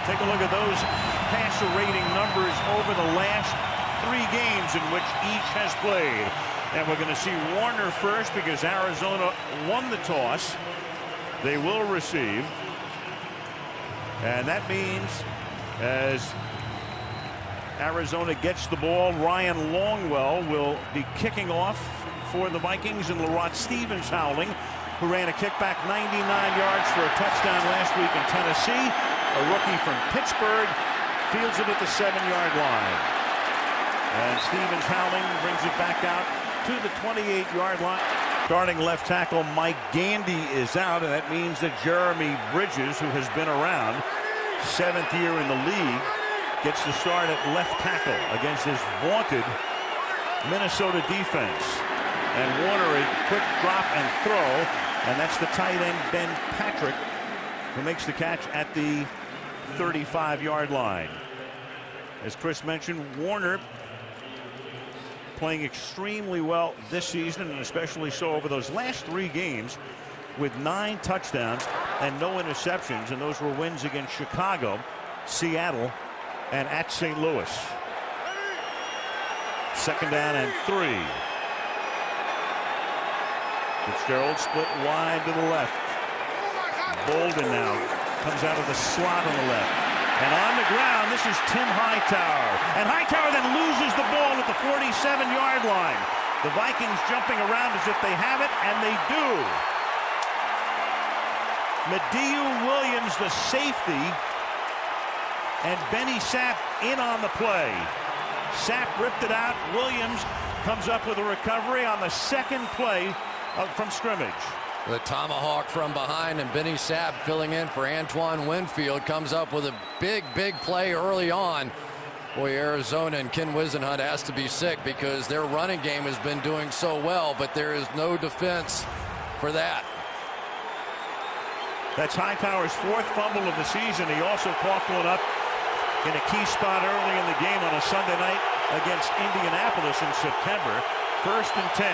Take a look at those passer rating numbers over the last 3 games in which each has played. And we're going to see Warner first because Arizona won the toss. They will receive. And that means as Arizona gets the ball, Ryan Longwell will be kicking off for the Vikings, and Lerod Stevens howling, who ran a kickback 99 yards for a touchdown last week in Tennessee. A rookie from Pittsburgh fields it at the 7-yard line. And Stevens howling brings it back out to the 28-yard line. Starting left tackle Mike Gandy is out, and that means that Jeremy Bridges, who has been around, 7th year in the league, gets the start at left tackle against this vaunted Minnesota defense. And Warner, a quick drop and throw, and that's the tight end Ben Patrick, who makes the catch at the 35-yard line. As Chris mentioned, Warner playing extremely well this season, and especially so over those last 3 games, with 9 touchdowns and no interceptions, and those were wins against Chicago, Seattle, and at St. Louis. 2nd down and 3. Fitzgerald split wide to the left. Bolden now comes out of the slot on the left. And on the ground, this is Tim Hightower. And Hightower then loses the ball at the 47-yard line. The Vikings jumping around as if they have it, and they do. Mediu Williams, the safety, and Benny Sapp in on the play. Sapp ripped it out. Williams comes up with a recovery on the 2nd play from scrimmage. The tomahawk from behind, and Benny Sapp filling in for Antoine Winfield comes up with a big play early on. Boy, Arizona and Ken Wisenhunt has to be sick because their running game has been doing so well, but there is no defense for that. That's Hightower's 4th fumble of the season. He also coughed one up in a key spot early in the game on a Sunday night against Indianapolis in September. 1st and 10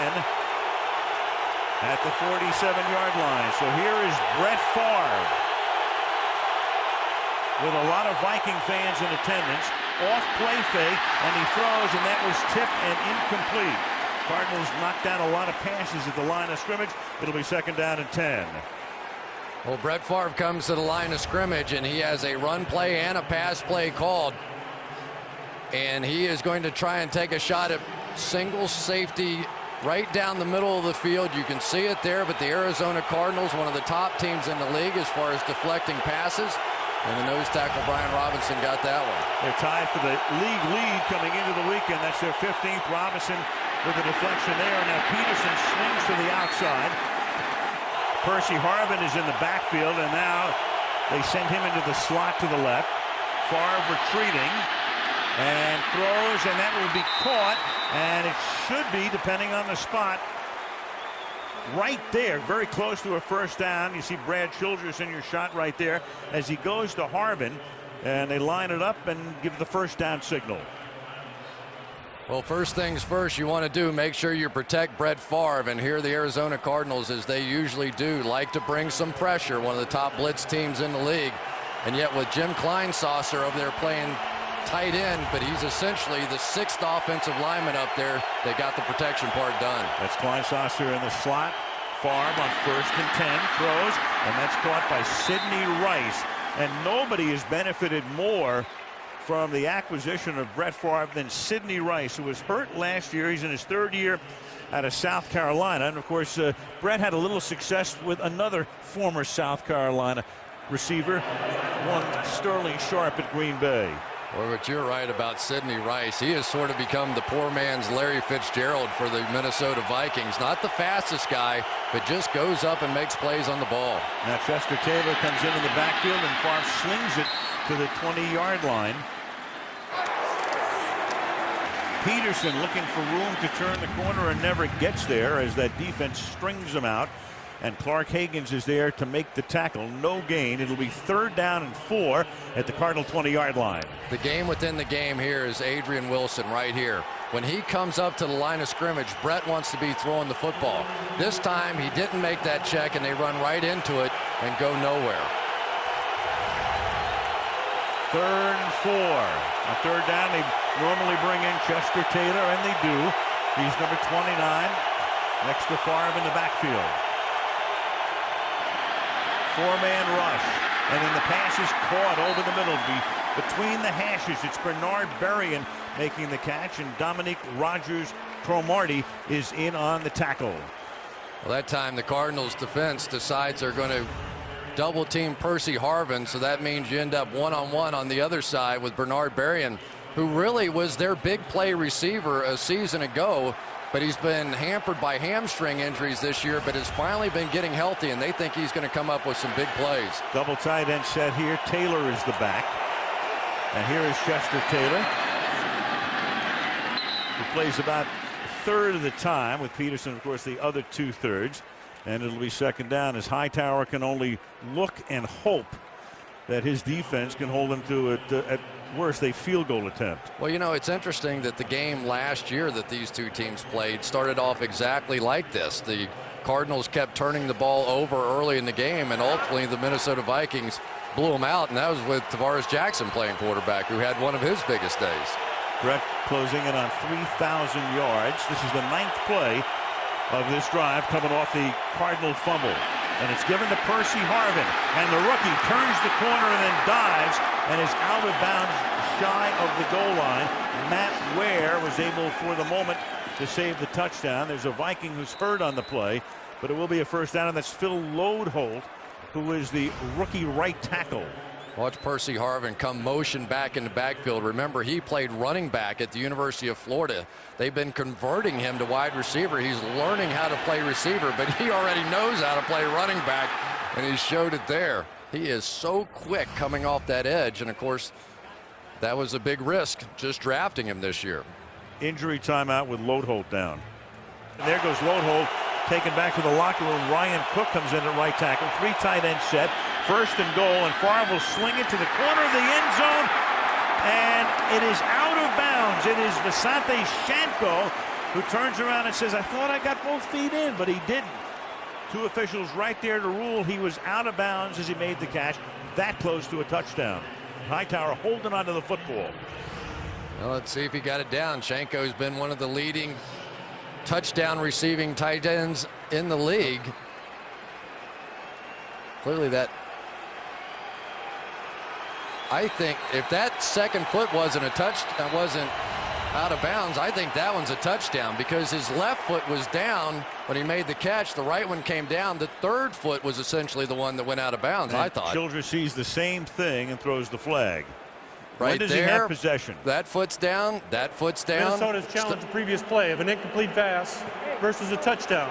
at the 47-yard line. So here is Brett Favre with a lot of Viking fans in attendance. Off play fake, and he throws, and that was tipped and incomplete. Cardinals knocked down a lot of passes at the line of scrimmage. It'll be 2nd down and 10. Well, Brett Favre comes to the line of scrimmage, and he has a run play and a pass play called. And he is going to try and take a shot at single safety right down the middle of the field. You can see it there, but the Arizona Cardinals, one of the top teams in the league as far as deflecting passes. And the nose tackle, Brian Robinson, got that one. They're tied for the league lead coming into the weekend. That's their 15th. Robinson with a deflection there. Now Peterson swings to the outside. Percy Harvin is in the backfield, and now they send him into the slot to the left. Favre retreating and throws, and that will be caught, and it should be, depending on the spot, right there, very close to a 1st down. You see Brad Childress in your shot right there as he goes to Harvin, and they line it up and give the 1st down signal. Well, first things first, you want to do, make sure you protect Brett Favre, and here the Arizona Cardinals, as they usually do, like to bring some pressure, one of the top blitz teams in the league. And yet with Jim Kleinsasser over there playing tight end, but he's essentially the 6th offensive lineman up there. They got the protection part done. That's Kleinsasser in the slot. Favre on 1st and 10 throws, and that's caught by Sidney Rice. And nobody has benefited more from the acquisition of Brett Favre than Sidney Rice, who was hurt last year. He's in his 3rd year out of South Carolina. And of course, Brett had a little success with another former South Carolina receiver, one Sterling Sharp at Green Bay. Well, but you're right about Sidney Rice. He has sort of become the poor man's Larry Fitzgerald for the Minnesota Vikings. Not the fastest guy, but just goes up and makes plays on the ball. Now Chester Taylor comes in the backfield, and Favre slings it to the 20-yard line. Peterson looking for room to turn the corner and never gets there as that defense strings him out. And Clark Higgins is there to make the tackle. No gain. It'll be 3rd down and 4 at the Cardinal 20-yard line. The game within the game here is Adrian Wilson right here. When he comes up to the line of scrimmage, Brett wants to be throwing the football. This time he didn't make that check, and they run right into it and go nowhere. 3rd and 4. On 3rd down, they normally bring in Chester Taylor, and they do. He's number 29, next to Favre in the backfield. 4-man rush, and then the pass is caught over the middle. Between the hashes, it's Bernard Berrien making the catch, and Dominique Rogers-Cromartie is in on the tackle. Well, that time the Cardinals defense decides they're going to double team Percy Harvin, so that means you end up one-on-one on the other side with Bernard Berrien, who really was their big play receiver a season ago, but he's been hampered by hamstring injuries this year, but has finally been getting healthy, and they think he's going to come up with some big plays. Double tight end set here. Taylor is the back, and here is Chester Taylor, who plays about a third of the time, with Peterson, of course, the other 2/3. And it'll be 2nd down, as Hightower can only look and hope that his defense can hold him to at worst a field goal attempt. Well, you know, it's interesting that the game last year that these two teams played started off exactly like this. The Cardinals kept turning the ball over early in the game, and ultimately the Minnesota Vikings blew them out, and that was with Tavares Jackson playing quarterback, who had one of his biggest days. Brett closing in on 3,000 yards. This is the 9th play of this drive, coming off the Cardinal fumble, and it's given to Percy Harvin, and the rookie turns the corner and then dives and is out of bounds shy of the goal line. Matt Ware was able for the moment to save the touchdown. There's a Viking who's hurt on the play, but it will be a 1st down, and that's Phil Lodeholt, who is the rookie right tackle. Watch Percy Harvin come motion back in the backfield. Remember, he played running back at the University of Florida. They've been converting him to wide receiver. He's learning how to play receiver, but he already knows how to play running back, and he showed it there. He is so quick coming off that edge, and of course, that was a big risk just drafting him this year. Injury timeout with Lodeholt down. And there goes Lodeholt, taken back to the locker room. Ryan Cook comes in at right tackle. 3 tight end set. 1st and goal, and Favre will sling it to the corner of the end zone, and it is out of bounds. It is Visante Shanko who turns around and says, "I thought I got both feet in," but he didn't. 2 officials right there to rule he was out of bounds as he made the catch, that close to a touchdown. Hightower holding onto the football. Well, let's see if he got it down. Shanko's been one of the leading touchdown receiving tight ends in the league. Clearly that, I think if that 2nd foot wasn't a touchdown, wasn't out of bounds, I think that one's a touchdown, because his left foot was down when he made the catch. The right one came down. The 3rd foot was essentially the one that went out of bounds, and I thought. Childress sees the same thing and throws the flag. Right when does there, he have possession? That foot's down. That foot's down. Minnesota's challenged the previous play of an incomplete pass versus a touchdown.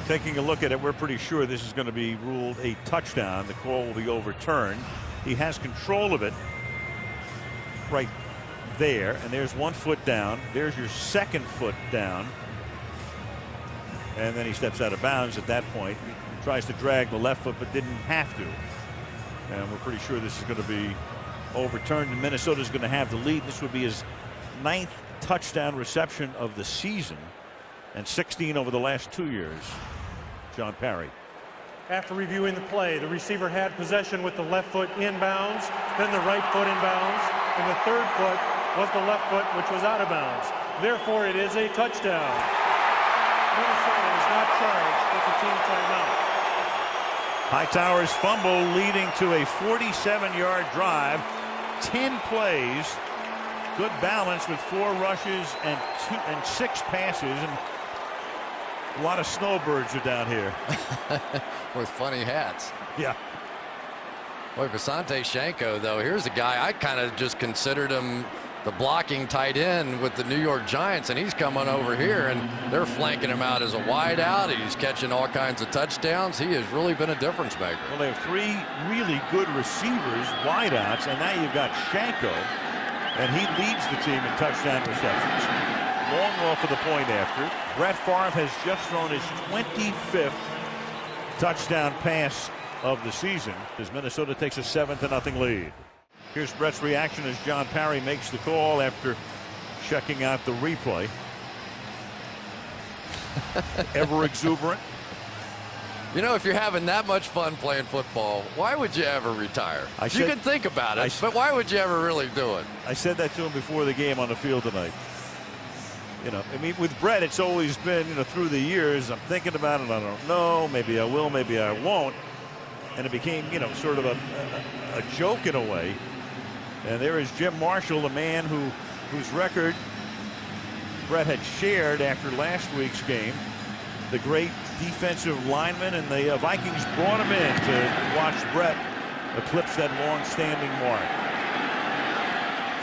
Taking a look at it, we're pretty sure this is going to be ruled a touchdown. The call will be overturned. He has control of it right there, and there's 1 foot down. There's your 2nd foot down, and then he steps out of bounds at that point. He tries to drag the left foot, but didn't have to, and we're pretty sure this is going to be overturned, and Minnesota's going to have the lead. This would be his 9th touchdown reception of the season, and 16 over the last 2 years. John Parry. After reviewing the play, the receiver had possession with the left foot inbounds, then the right foot inbounds, and the 3rd foot was the left foot, which was out of bounds. Therefore, it is a touchdown. Minnesota is not charged with the team timeout. Hightower's fumble leading to a 47-yard drive, 10 plays, good balance with 4 rushes and 6 passes, and a lot of snowbirds are down here. With funny hats. Yeah. Boy, Visante Shanko, though, here's a guy I kind of just considered him the blocking tight end with the New York Giants, and he's coming over here, and they're flanking him out as a wide out. He's catching all kinds of touchdowns. He has really been a difference maker. Well, they have 3 really good receivers, wide outs, and now you've got Shanko, and he leads the team in touchdown receptions. Long off of the point after. Brett Favre has just thrown his 25th touchdown pass of the season as Minnesota takes a 7-0 lead. Here's Brett's reaction as John Parry makes the call after checking out the replay. Ever exuberant. You know, if you're having that much fun playing football, why would you ever retire? You can think about it, but why would you ever really do it? I said that to him before the game on the field tonight. You know, I mean, with Brett, it's always been, you know, through the years, I'm thinking about it, I don't know, maybe I will, maybe I won't. And it became, you know, sort of a joke in a way. And there is Jim Marshall, the man whose record Brett had shared after last week's game. The great defensive lineman, and the Vikings brought him in to watch Brett eclipse that long-standing mark.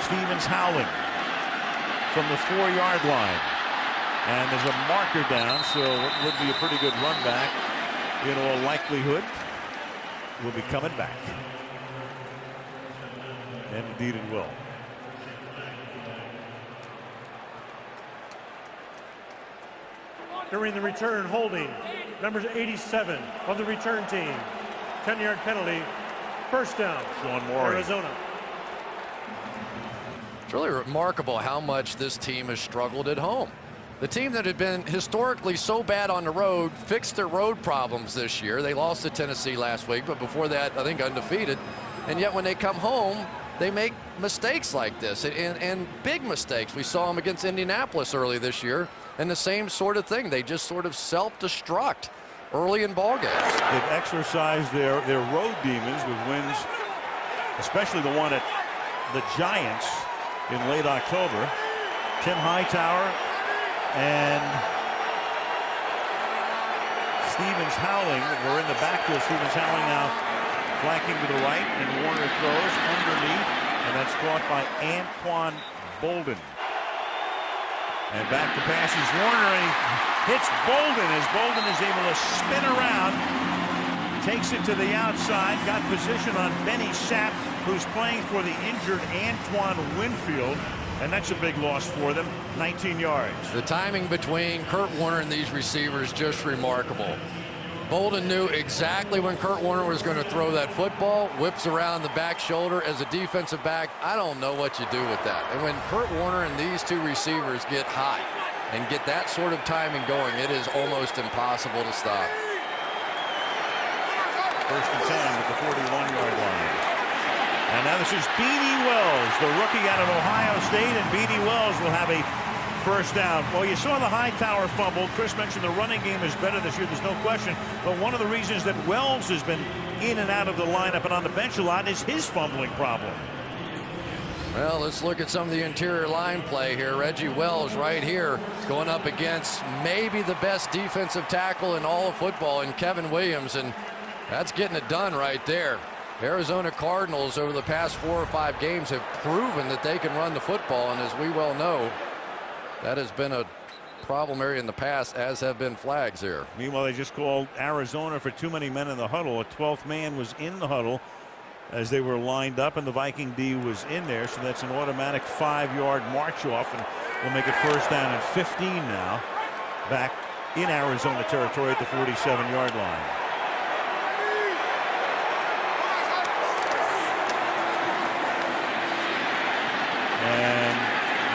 Stevens howling from the 4-yard line. And there's a marker down, so it would be a pretty good run back. In all likelihood, will be coming back. And indeed it will. During the return, holding numbers 87 of the return team. 10-yard penalty, first down, Arizona. It's really remarkable how much this team has struggled at home. The team that had been historically so bad on the road fixed their road problems this year. They lost to Tennessee last week, but before that, I think undefeated. And yet when they come home, they make mistakes like this, and big mistakes. We saw them against Indianapolis early this year, and the same sort of thing. They just sort of self-destruct early in ball games. They've exercised their road demons with wins, especially the one at the Giants in late October. Tim Hightower and Stevens howling. We're in the backfield. Stevens howling now, flanking to the right, and Warner throws underneath, and that's caught by Anquan Bolden. And back to pass is Warner, and he hits Bolden as Bolden is able to spin around, takes it to the outside, got position on Benny Sapp, who's playing for the injured Antoine Winfield, and that's a big loss for them, 19 yards. The timing between Kurt Warner and these receivers just remarkable. Bolden knew exactly when Kurt Warner was going to throw that football, whips around the back shoulder. As a defensive back, I don't know what you do with that. And when Kurt Warner and these two receivers get hot and get that sort of timing going, it is almost impossible to stop. First and 10 at the 41-yard line. And now this is Beanie Wells, the rookie out of Ohio State, and Beanie Wells will have a first down. Well, you saw the Hightower fumble. Chris mentioned the running game is better this year, there's no question. But one of the reasons that Wells has been in and out of the lineup and on the bench a lot is his fumbling problem. Well, let's look at some of the interior line play here. Reggie Wells right here going up against maybe the best defensive tackle in all of football in Kevin Williams, and that's getting it done right there. Arizona Cardinals over the past 4 or 5 games have proven that they can run the football, and as we well know, that has been a problem area in the past, as have been flags here. Meanwhile, they just called Arizona for too many men in the huddle. A 12th man was in the huddle as they were lined up, and the Viking D was in there, so that's an automatic 5-yard march off, and we'll make it first down and 15 now, back in Arizona territory at the 47-yard line. And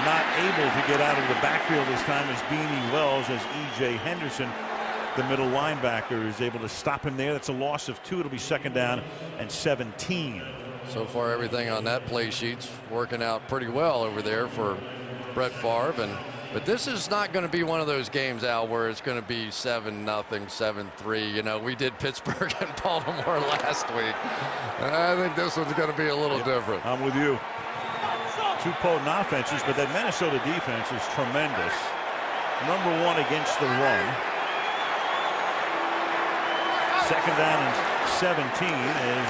not able to get out of the backfield this time is Beanie Wells, as E.J. Henderson, the middle linebacker, is able to stop him there. That's a loss of 2. It'll be second down and 17. So far, everything on that play sheet's working out pretty well over there for Brett Favre. But this is not going to be one of those games, Al, where it's going to be 7-0, 7-3. You know, we did Pittsburgh and Baltimore last week. And I think this one's going to be a little different. I'm with you. 2 potent offenses, but that Minnesota defense is tremendous. Number 1 against the run. Second down and 17 as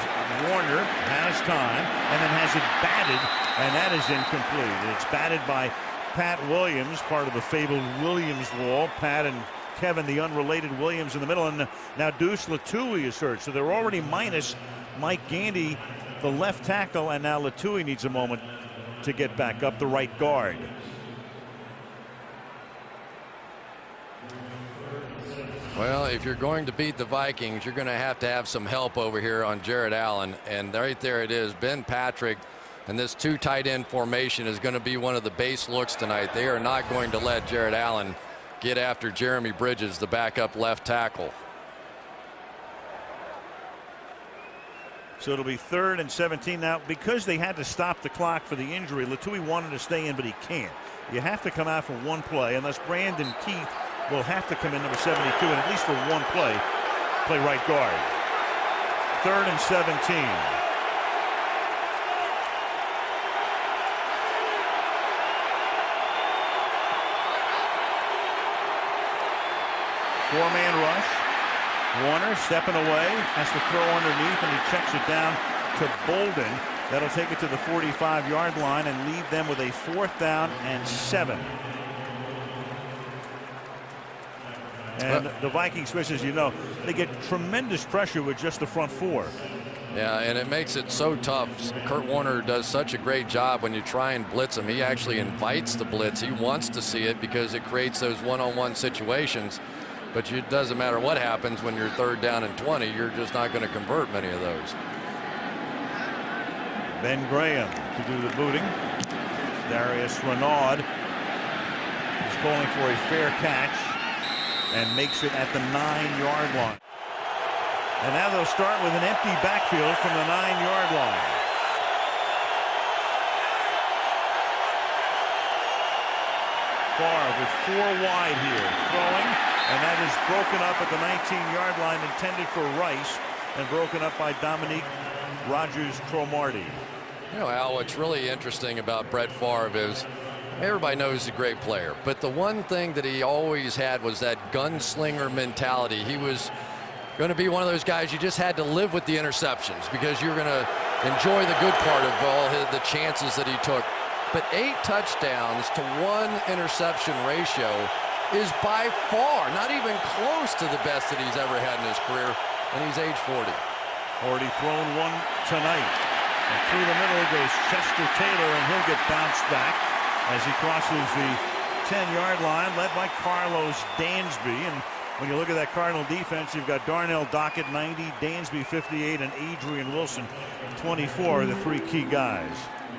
Warner has time and then has it batted, and that is incomplete. It's batted by Pat Williams, part of the fabled Williams wall. Pat and Kevin, the unrelated Williams, in the middle, and now Deuce Latouille is hurt, so they're already minus Mike Gandy, the left tackle, and now Latouille needs a moment to get back up, the right guard. Well, if you're going to beat the Vikings, you're going to have some help over here on Jared Allen, and right there it is. Ben Patrick and this 2 tight end formation is going to be one of the base looks tonight. They are not going to let Jared Allen get after Jeremy Bridges, the backup left tackle. So it'll be 3rd and 17 now. Because they had to stop the clock for the injury, Latui wanted to stay in, but he can't. You have to come out for one play, unless Brandon Keith will have to come in, number 72, and at least for one play right guard. 3rd and 17. Four-man rush. Warner stepping away, has to throw underneath, and he checks it down to Bolden. That'll take it to the 45-yard line and leave them with a 4th down and 7. And the Vikings, as you know, they get tremendous pressure with just the front 4. Yeah, and it makes it so tough. Kurt Warner does such a great job when you try and blitz him. He actually invites the blitz. He wants to see it because it creates those one-on-one situations. But it doesn't matter what happens when you're 3rd down and 20. You're just not going to convert many of those. Ben Graham to do the booting. Darius Renaud is calling for a fair catch and makes it at the 9-yard line. And now they'll start with an empty backfield from the 9-yard line. Favre with 4 wide here, throwing, and that is broken up at the 19-yard line, intended for Rice, and broken up by Dominique Rodgers-Cromartie. You know, Al, what's really interesting about Brett Favre is everybody knows he's a great player, but the one thing that he always had was that gunslinger mentality. He was going to be one of those guys you just had to live with the interceptions because you're going to enjoy the good part of all the chances that he took. But 8 touchdowns to 1 interception ratio is by far not even close to the best that he's ever had in his career, and he's age 40. Already thrown one tonight. And through the middle goes Chester Taylor, and he'll get bounced back as he crosses the 10-yard line, led by Carlos Dansby. And when you look at that Cardinal defense, you've got Darnell Dockett, 90, Dansby, 58, and Adrian Wilson, 24, are the 3 key guys.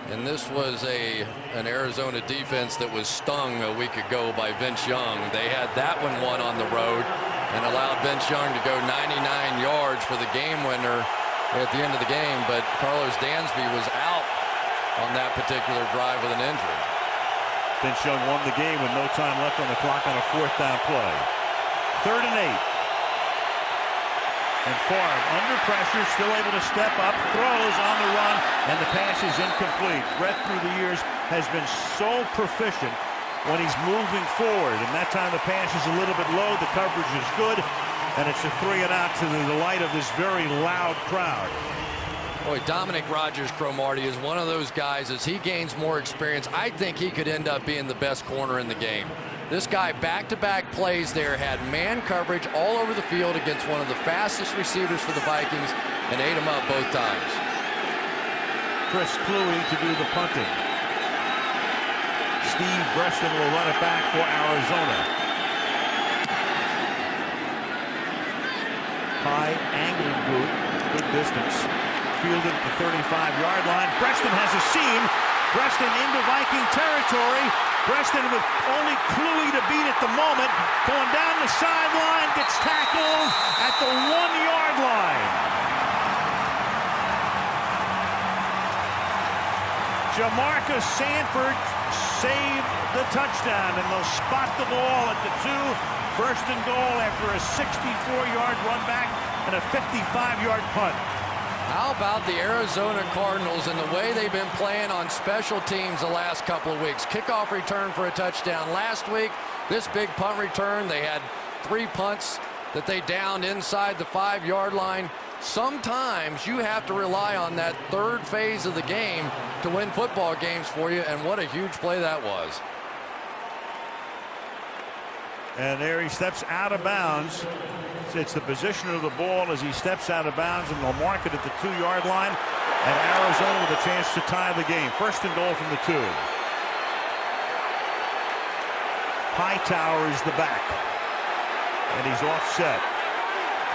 And this was an Arizona defense that was stung a week ago by Vince Young. They had that one won on the road and allowed Vince Young to go 99 yards for the game winner at the end of the game. But Carlos Dansby was out on that particular drive with an injury. Vince Young won the game with no time left on the clock on a 4th down play. 3rd and 8. And Favre under pressure, still able to step up, throws on the run, and the pass is incomplete. Brett, through the years, has been so proficient when he's moving forward, and that time the pass is a little bit low, the coverage is good, and it's a 3 and out to the delight of this very loud crowd. Boy, Dominique Rodgers-Cromartie is one of those guys. As he gains more experience, I think he could end up being the best corner in the game. This guy, back-to-back plays there, had man coverage all over the field against one of the fastest receivers for the Vikings and ate him up both times. Chris Cluey to do the punting. Steve Breston will run it back for Arizona. High angle group, good distance. Fielded at the 35-yard line. Breston has a seam. Breston into Viking territory. Breston with only Cluey to beat at the moment. Going down the sideline, gets tackled at the 1-yard line. Jamarcus Sanford saved the touchdown, and they'll spot the ball at the 2. 1st and goal after a 64-yard run back and a 55-yard punt. How about the Arizona Cardinals and the way they've been playing on special teams the last couple of weeks? Kickoff return for a touchdown last week. This big punt return, they had 3 punts that they downed inside the 5-yard line. Sometimes you have to rely on that 3rd phase of the game to win football games for you, and what a huge play that was. And there he steps out of bounds. It's the position of the ball as he steps out of bounds, and they'll mark it at the 2-yard line. And Arizona with a chance to tie the game. 1st and goal from the 2. Hightower is the back. And he's offset.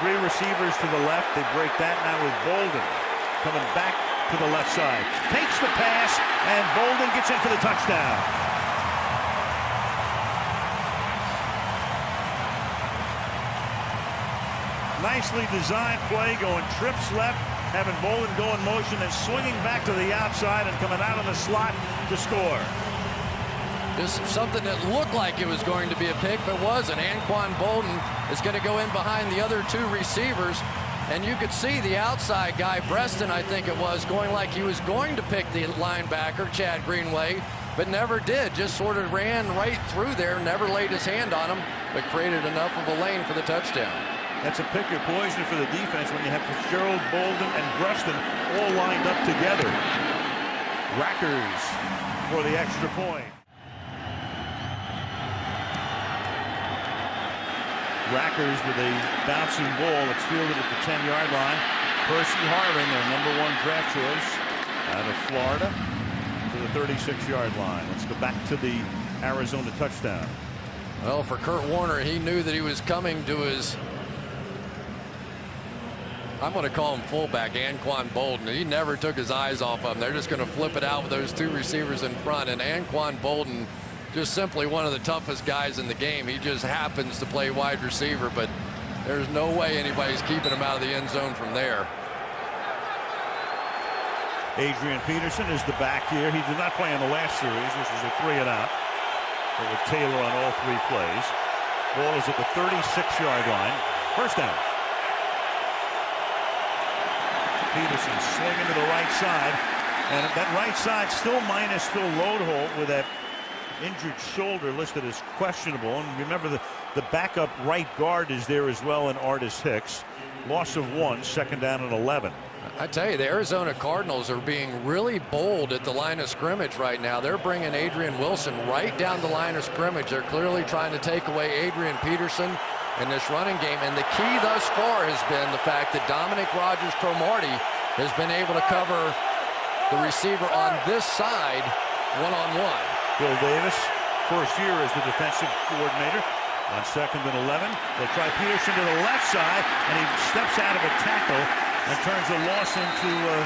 3 receivers to the left. They break that now with Bolden coming back to the left side. Takes the pass, and Bolden gets in for the touchdown. Nicely designed play, going trips left, having Bolden go in motion and swinging back to the outside and coming out of the slot to score. This is something that looked like it was going to be a pick, but wasn't. Anquan Bolden is going to go in behind the other two receivers, and you could see the outside guy, Breston, I think it was, going like he was going to pick the linebacker, Chad Greenway, but never did. Just sort of ran right through there, never laid his hand on him, but created enough of a lane for the touchdown. That's a pick your poison for the defense when you have Fitzgerald, Bolden, and Breston all lined up together. Rackers for the extra point. Rackers with a bouncing ball. It's fielded at the 10-yard line. Percy Harvin, their #1 draft choice out of Florida, to the 36-yard line. Let's go back to the Arizona touchdown. Well, for Kurt Warner, he knew that he was coming to his, I'm going to call him fullback, Anquan Bolden. He never took his eyes off of him. They're just going to flip it out with those two receivers in front, and Anquan Bolden, just simply one of the toughest guys in the game. He just happens to play wide receiver, but there's no way anybody's keeping him out of the end zone from there. Adrian Peterson is the back here. He did not play in the last series, which was a 3-and-out. But with Taylor on all 3 plays. Ball is at the 36-yard line. First down. Peterson swinging to the right side. And that right side still minus Phil Lodeholt with that injured shoulder listed as questionable. And remember, the backup right guard is there as well in Artis Hicks. Loss of 1, second down and 11. I tell you, the Arizona Cardinals are being really bold at the line of scrimmage right now. They're bringing Adrian Wilson right down the line of scrimmage. They're clearly trying to take away Adrian Peterson in this running game. And the key thus far has been the fact that Dominic Rodgers-Cromartie has been able to cover the receiver on this side one-on-one. Bill Davis, first year as the defensive coordinator. On second and 11, they'll try Peterson to the left side, and he steps out of a tackle and turns a loss into a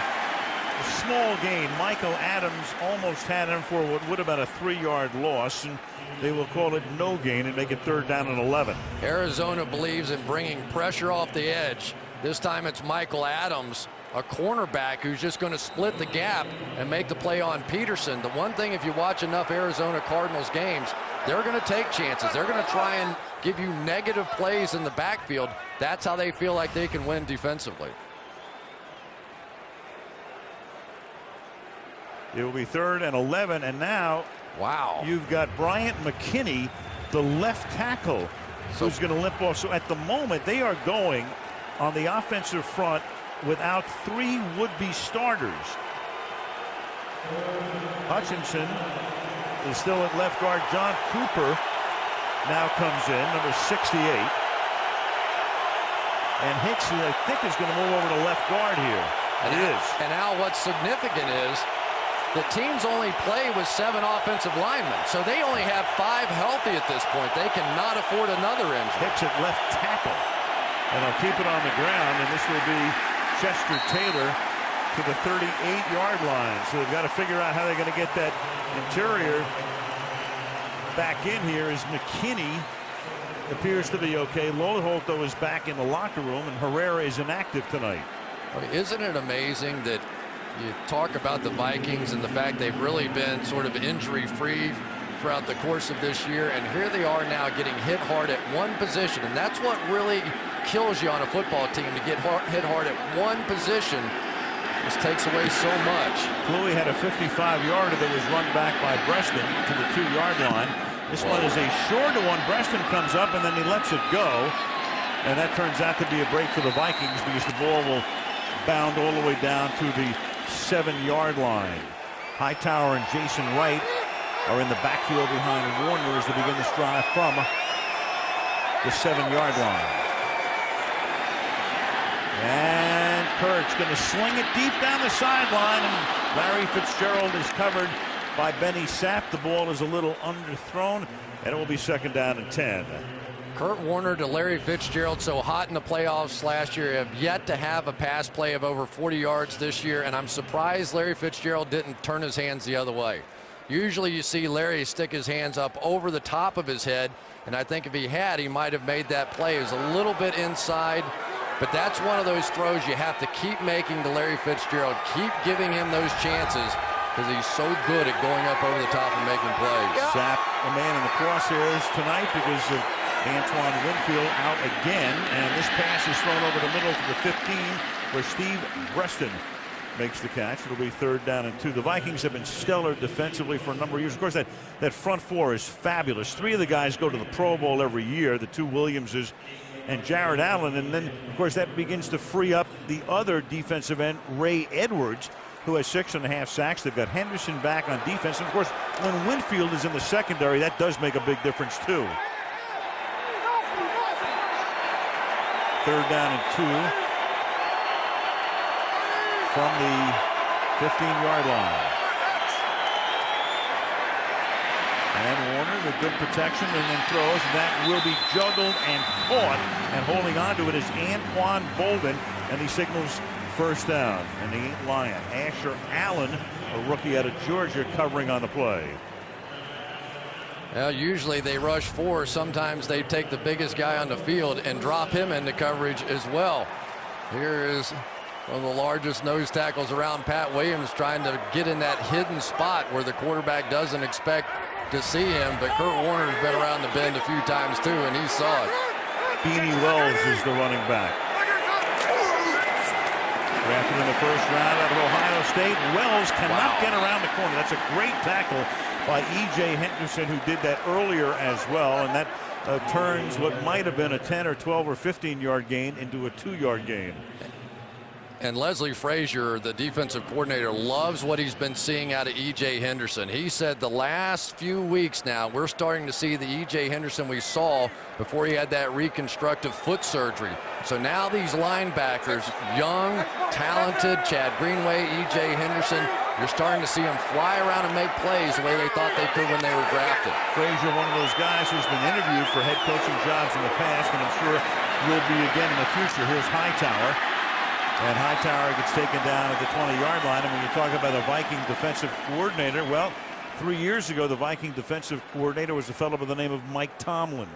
small gain. Michael Adams almost had him for what would have been a 3-yard loss, and they will call it no gain and make it third down and 11. Arizona believes in bringing pressure off the edge. This time it's Michael Adams, a cornerback who's just going to split the gap and make the play on Peterson. The one thing, if you watch enough Arizona Cardinals games, they're going to take chances. They're going to try and give you negative plays in the backfield. That's how they feel like they can win defensively. It will be third and 11, and now wow, you've got Bryant McKinney, the left tackle, who's going to limp off. So at the moment, they are going on the offensive front without 3 would-be starters. Hutchinson is still at left guard. John Cooper now comes in, number 68. And Hicks, I think, is going to move over to left guard here. And it is. And Al, what's significant is the teams only play with 7 offensive linemen, so they only have 5 healthy at this point. They cannot afford another injury. Hicks at left tackle. And they'll keep it on the ground, and this will be Chester Taylor to the 38-yard line. So they've got to figure out how they're going to get that interior back in here. As McKinney appears to be okay. Lodeholt, though, is back in the locker room, and Herrera is inactive tonight. Isn't it amazing that you talk about the Vikings and the fact they've really been sort of injury-free throughout the course of this year, and here they are now getting hit hard at one position, and that's what really kills you on a football team, to get hit hard at one position. Just takes away so much. Cluey had a 55-yarder that was run back by Breston to the 2-yard line. This one is a shorter one. Breston comes up and then he lets it go, and that turns out to be a break for the Vikings because the ball will bound all the way down to the 7-yard line. Hightower and Jason Wright are in the backfield behind Warner as they begin this drive from the 7-yard line. And Kurt's going to sling it deep down the sideline, and Larry Fitzgerald is covered by Benny Sapp. The ball is a little underthrown, and it will be second down and 10. Kurt Warner to Larry Fitzgerald, so hot in the playoffs last year, have yet to have a pass play of over 40 yards this year, and I'm surprised Larry Fitzgerald didn't turn his hands the other way. Usually you see Larry stick his hands up over the top of his head, and I think if he had, he might have made that play. It was a little bit inside But that's one of those throws you have to keep making to Larry Fitzgerald. Keep giving him those chances because he's so good at going up over the top and making plays. Sapp, a man in the crosshairs tonight because of Antoine Winfield out again. And this pass is thrown over the middle to the 15 where Steve Breaston makes the catch. It'll be 3rd down and 2. The Vikings have been stellar defensively for a number of years. Of course, that front four is fabulous. 3 of the guys go to the Pro Bowl every year, the 2 Williamses and Jared Allen. And then, of course, that begins to free up the other defensive end, Ray Edwards, who has 6.5 sacks. They've got Henderson back on defense. And, of course, when Winfield is in the secondary, that does make a big difference, too. 3rd down and 2. From the 15-yard line. And Warner with good protection and then throws. That will be juggled and caught. And holding on to it is Anquan Bolden. And he signals 1st down. And he ain't lying. Asher Allen, a rookie out of Georgia, covering on the play. Well, usually they rush 4. Sometimes they take the biggest guy on the field and drop him into coverage as well. Here is one of the largest nose tackles around, Pat Williams, trying to get in that hidden spot where the quarterback doesn't expect to see him. But Kurt Warner's been around the bend a few times too, and he saw it. Beanie Wells is the running back. Drafted in the 1st round out of Ohio State. Wells cannot get around the corner. That's a great tackle by E.J. Henderson, who did that earlier as well. And that turns what might have been a 10 or 12 or 15-yard gain into a 2-yard gain. And Leslie Frazier, the defensive coordinator, loves what he's been seeing out of E.J. Henderson. He said the last few weeks now, we're starting to see the E.J. Henderson we saw before he had that reconstructive foot surgery. So now these linebackers, young, talented, Chad Greenway, E.J. Henderson, you're starting to see them fly around and make plays the way they thought they could when they were drafted. Frazier, one of those guys who's been interviewed for head coaching jobs in the past, and I'm sure will be again in the future. Here's Hightower. And Hightower gets taken down at the 20-yard line. And when you talk about a Viking defensive coordinator, well, 3 years ago, the Viking defensive coordinator was a fellow by the name of Mike Tomlin.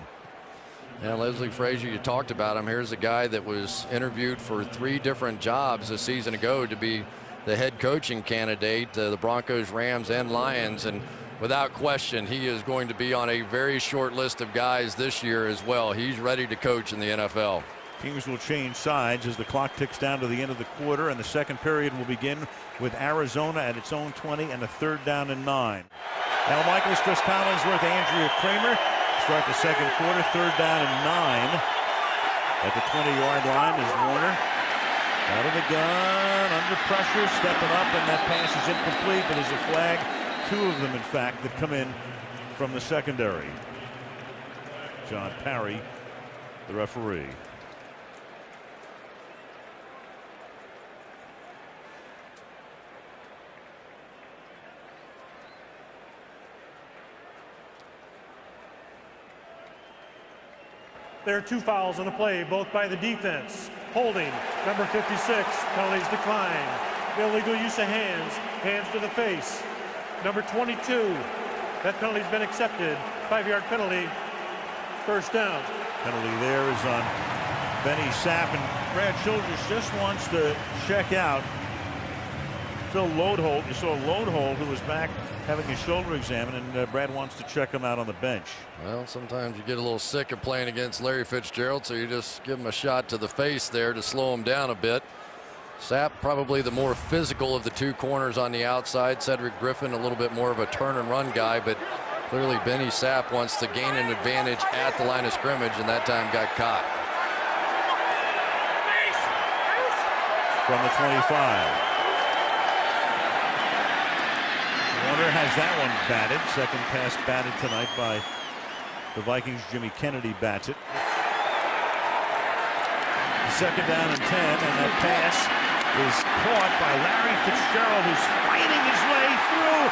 Yeah, Leslie Frazier, you talked about him. Here's a guy that was interviewed for 3 different jobs a season ago to be the head coaching candidate, the Broncos, Rams, and Lions. And without question, he is going to be on a very short list of guys this year as well. He's ready to coach in the NFL. Teams will change sides as the clock ticks down to the end of the quarter, and the second period will begin with Arizona at its own 20 and a 3rd down and 9. Al Michaels, Chris Collinsworth, Andrea Kramer start the second quarter. 3rd down and 9 at the 20-yard line is Warner. Out of the gun, under pressure, stepping up, and that pass is incomplete, but there's a flag, 2 of them, in fact, that come in from the secondary. John Parry, the referee. There are 2 fouls on the play, both by the defense. Holding, number 56, penalties decline. Illegal use of hands, hands to the face. Number 22, that penalty's been accepted. 5-yard penalty, 1st down. Penalty there is on Benny Sapp, and Brad Childress just wants to check out Phil Lodeholt. You saw Lodeholt, who was back having his shoulder examined, and Brad wants to check him out on the bench. Well, sometimes you get a little sick of playing against Larry Fitzgerald, so you just give him a shot to the face there to slow him down a bit. Sapp probably the more physical of the 2 corners on the outside. Cedric Griffin a little bit more of a turn and run guy, but clearly Benny Sapp wants to gain an advantage at the line of scrimmage, and that time got caught. From the 25. Warner has that one batted. Second pass batted tonight by the Vikings. Jimmy Kennedy bats it. 2nd down and 10, and that pass is caught by Larry Fitzgerald, who's fighting his way through,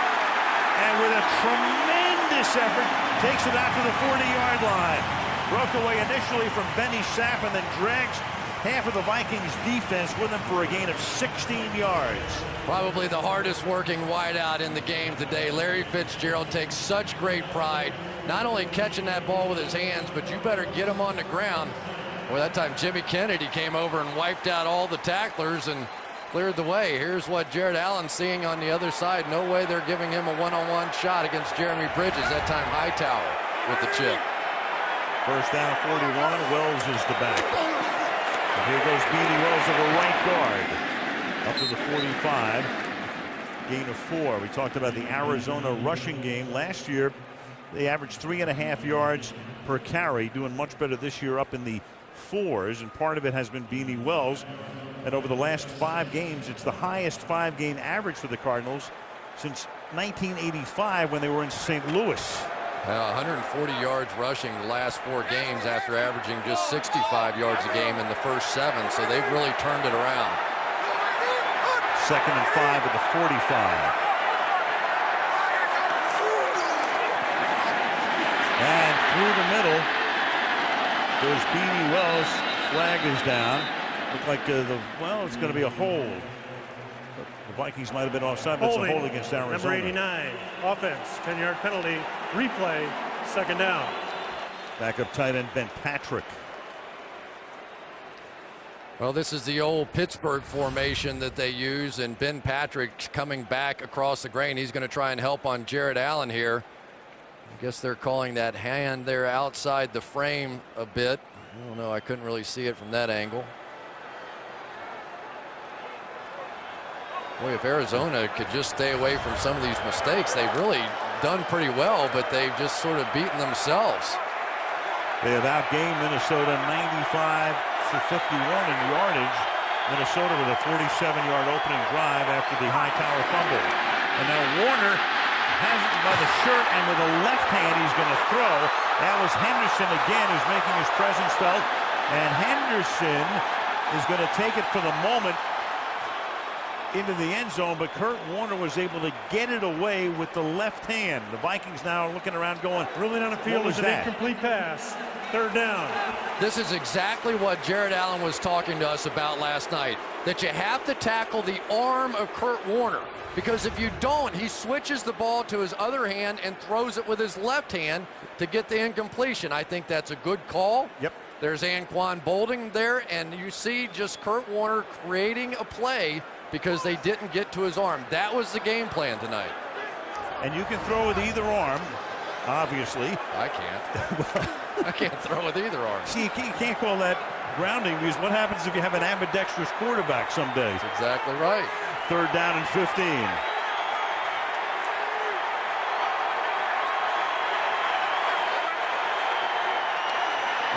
and with a tremendous effort takes it out to the 40-yard line. Broke away initially from Benny Sapp and then drags half of the Vikings defense with him for a gain of 16 yards. Probably the hardest working wideout in the game today. Larry Fitzgerald takes such great pride, not only catching that ball with his hands, but you better get him on the ground Well, that time Jimmy Kennedy came over and wiped out all the tacklers and cleared the way. Here's what Jared Allen's seeing on the other side. No way they're giving him a one-on-one shot against Jeremy Bridges. That time Hightower with the chip. First down, 41. Wells is the back. And here goes Beanie Wells of a right guard. Up to the 45. Gain of 4. We talked about the Arizona rushing game. Last year, they averaged 3.5 yards per carry. Doing much better this year, up in the 4s. And part of it has been Beanie Wells. And over the last 5 games, it's the highest 5-game average for the Cardinals since 1985 when they were in St. Louis. 140 yards rushing the last 4 games after averaging just 65 yards a game in the first 7. So they've really turned it around. 2nd and 5 at the 45. And through the middle goes Beanie Wells. Flag is down. Looked like it's going to be a hold. The Vikings might have been offside, but it's a hold against Arizona. Number 89, offense, 10-yard penalty, replay, 2nd down. Backup tight end Ben Patrick. Well, this is the old Pittsburgh formation that they use, and Ben Patrick coming back across the grain. He's going to try and help on Jared Allen here. I guess they're calling that hand there outside the frame a bit. I don't know. I couldn't really see it from that angle. Boy, if Arizona could just stay away from some of these mistakes, they've really done pretty well, but they've just sort of beaten themselves. They have outgained Minnesota 95-51 in yardage. Minnesota with a 47-yard opening drive after the Hightower fumble. And now Warner has it by the shirt, and with the left hand he's going to throw. That was Henderson again who's making his presence felt. And Henderson is going to take it for the moment into the end zone, but Kurt Warner was able to get it away with the left hand. The Vikings now are looking around going, ruling on the field is an incomplete pass. 3rd down. This is exactly what Jared Allen was talking to us about last night, that you have to tackle the arm of Kurt Warner, because if you don't, he switches the ball to his other hand and throws it with his left hand to get the incompletion. I think that's a good call. Yep. There's Anquan Bolding there, and you see just Kurt Warner creating a play because they didn't get to his arm. That was the game plan tonight. And you can throw with either arm, obviously. I can't. I can't throw with either arm. See, you can't call that grounding, because what happens if you have an ambidextrous quarterback some days? That's exactly right. 3rd down and 15.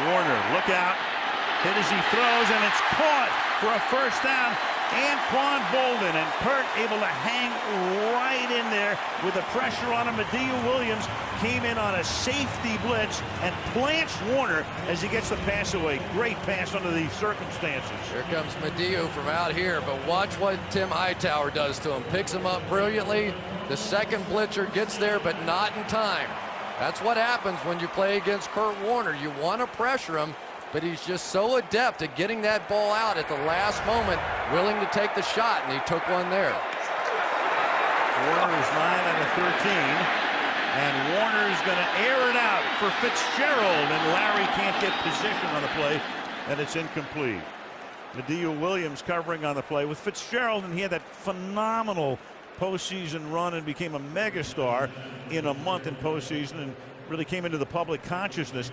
Warner, look out. Hit as he throws, and it's caught for a 1st down. Anquan Boldin, and Kurt able to hang right in there with the pressure on him. Medea Williams came in on a safety blitz and plants Warner as he gets the pass away. Great pass under these circumstances. Here comes Medea from out here, but watch what Tim Hightower does to him. Picks him up brilliantly. The second blitzer gets there, but not in time. That's what happens when you play against Kurt Warner. You want to pressure him, but he's just so adept at getting that ball out at the last moment, willing to take the shot, and he took one there. Warner is 9 out of 13, and Warner is going to air it out for Fitzgerald, and Larry can't get position on the play, and it's incomplete. Medea Williams covering on the play with Fitzgerald, and he had that phenomenal postseason run and became a megastar in a month in postseason and really came into the public consciousness.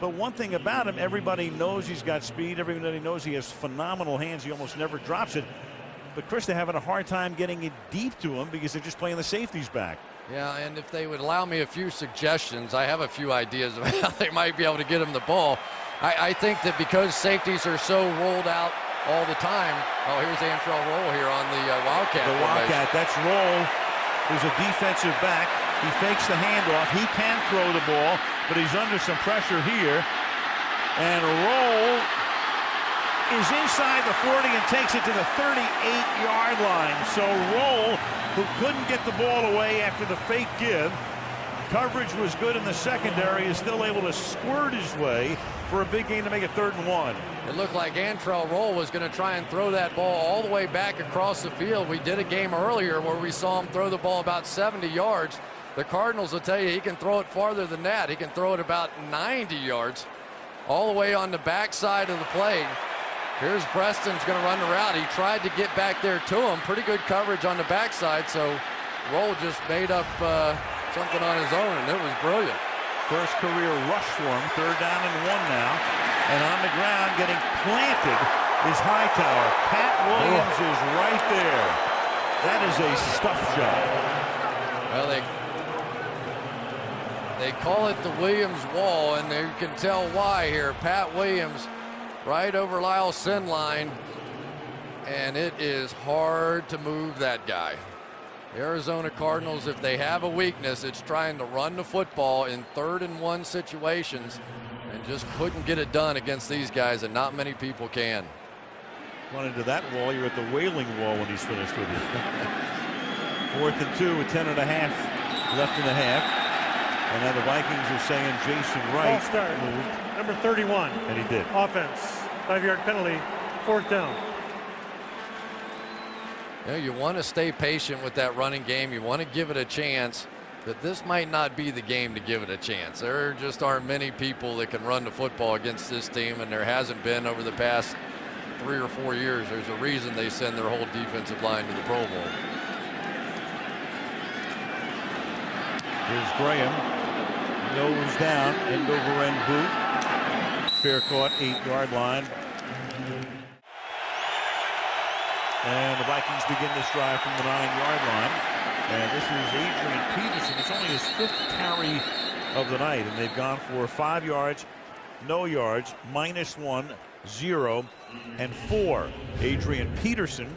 But one thing about him, everybody knows he's got speed. Everybody knows he has phenomenal hands. He almost never drops it. But, Chris, they're having a hard time getting it deep to him because they're just playing the safeties back. Yeah, and if they would allow me a few suggestions, I have a few ideas of how they might be able to get him the ball. I think that because safeties are so rolled out all the time. Oh, here's Antrell Roll here on the Wildcat. The Wildcat, that's Roll. There's a defensive back. He fakes the handoff. He can throw the ball, but he's under some pressure here. And Roll is inside the 40 and takes it to the 38-yard line. So Roll, who couldn't get the ball away after the fake give, coverage was good in the secondary, is still able to squirt his way for a big gain to make it 3rd and 1. It looked like Antrell Roll was going to try and throw that ball all the way back across the field. We did a game earlier where we saw him throw the ball about 70 yards. The Cardinals will tell you he can throw it farther than that. He can throw it about 90 yards. all the way on the backside of the play. Here's Preston's going to run the route. He tried to get back there to him. Pretty good coverage on the backside, so Roll just made up something on his own, and it was brilliant. First career rush for him, 3rd down and 1 now. And on the ground, getting planted, is Hightower. Pat Williams is right there. That is a stuff job. Well, they call it the Williams wall, and you can tell why here. Pat Williams right over Lyle's sin line, and it is hard to move that guy. The Arizona Cardinals, if they have a weakness, it's trying to run the football in 3rd and 1 situations, and just couldn't get it done against these guys, and not many people can. Run into that wall, you're at the Wailing Wall when he's finished with you. 4th and 2 with 10.5 left in the half. And now the Vikings are saying Jason Wright Ball start. moved. Number 31. And he did. Offense. 5-yard penalty. 4th down. You know, you want to stay patient with that running game. You want to give it a chance. But this might not be the game to give it a chance. There just aren't many people that can run the football against this team, and there hasn't been over the past 3 or 4 years. There's a reason they send their whole defensive line to the Pro Bowl. Here's Graham. Nose down, end over end boot. Fair caught, 8-yard line. And the Vikings begin this drive from the 9-yard line. And this is Adrian Peterson. It's only his 5th carry of the night. And they've gone for 5 yards, no yards, -1, 0, and 4. Adrian Peterson,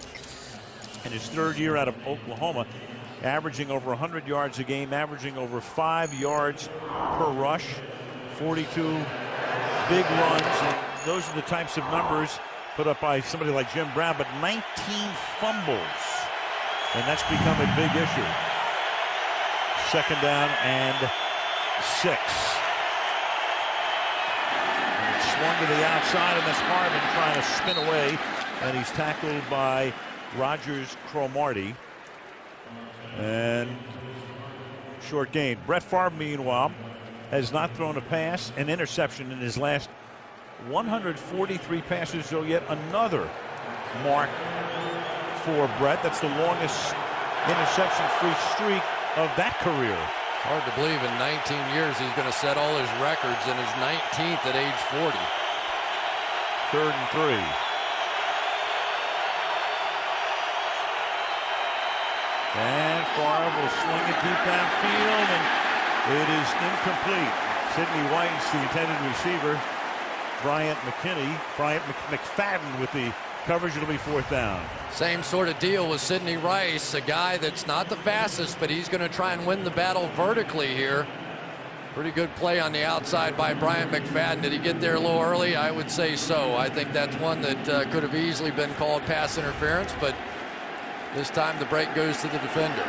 in his 3rd year out of Oklahoma, averaging over 100 yards a game, averaging over 5 yards per rush, 42 big runs. And those are the types of numbers put up by somebody like Jim Brown, but 19 fumbles. And that's become a big issue. 2nd down and 6. And it's swung to the outside, and that's Harmon trying to spin away. And he's tackled by Rogers Cromartie. And short gain. Brett Favre, meanwhile, has not thrown a pass, an interception in his last 143 passes, so yet another mark for Brett. That's the longest interception-free streak of that career. It's hard to believe in 19 years he's going to set all his records in his 19th at age 40. 3rd and 3. And Favre will swing it deep downfield, and it is incomplete. Sidney White's the intended receiver. Bryant McFadden with the coverage. It'll be 4th down. Same sort of deal with Sidney Rice, a guy that's not the fastest, but he's going to try and win the battle vertically here. Pretty good play on the outside by Bryant McFadden. Did he get there a little early? I would say so. I think that's one that could have easily been called pass interference, but this time the break goes to the defender.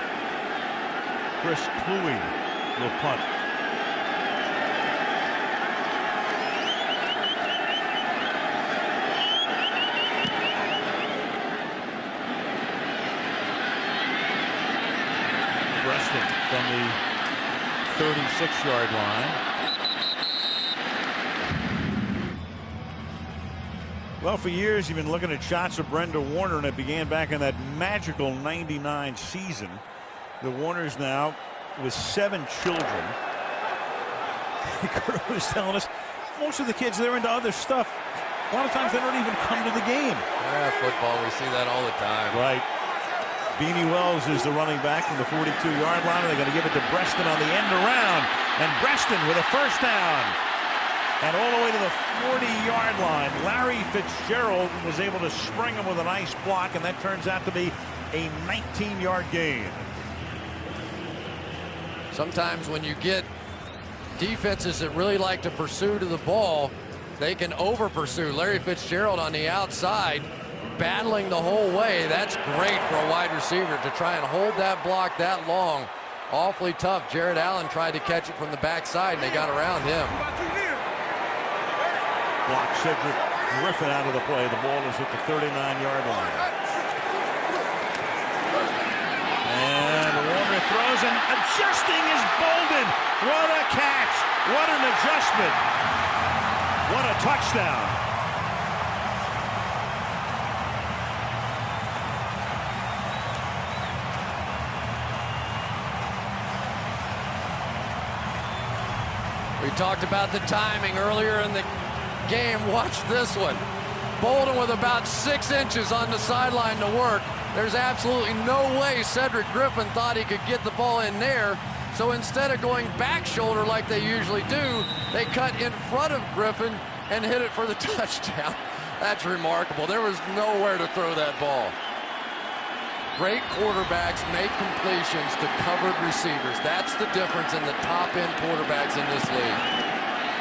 Chris Cluey will punt. From the 36-yard line. Well, for years you've been looking at shots of Brenda Warner, and it began back in that magical '99 season. The Warners now with 7 children. Kurt was telling us most of the kids, they're into other stuff. A lot of times they don't even come to the game. Yeah, football, we see that all the time. Right. Beanie Wells is the running back from the 42-yard line. They're going to give it to Breston on the end around. And Breston with a 1st down. And all the way to the 40-yard line. Larry Fitzgerald was able to spring him with a nice block, and that turns out to be a 19-yard gain. Sometimes when you get defenses that really like to pursue to the ball, they can over-pursue. Larry Fitzgerald on the outside, battling the whole way. That's great for a wide receiver to try and hold that block that long. Awfully tough. Jared Allen tried to catch it from the backside, and they got around him. Block Cedric Griffin out of the play. The ball is at the 39-yard line. And Warner throws, and adjusting is Bolden. What a catch. What an adjustment. What a touchdown. We talked about the timing earlier in the game. Watch this one. Bolden with about 6 inches on the sideline to work. There's absolutely no way Cedric Griffin thought he could get the ball in there. So instead of going back shoulder like they usually do, they cut in front of Griffin and hit it for the touchdown. That's remarkable. There was nowhere to throw that ball. Great quarterbacks make completions to covered receivers. That's the difference in the top-end quarterbacks in this league.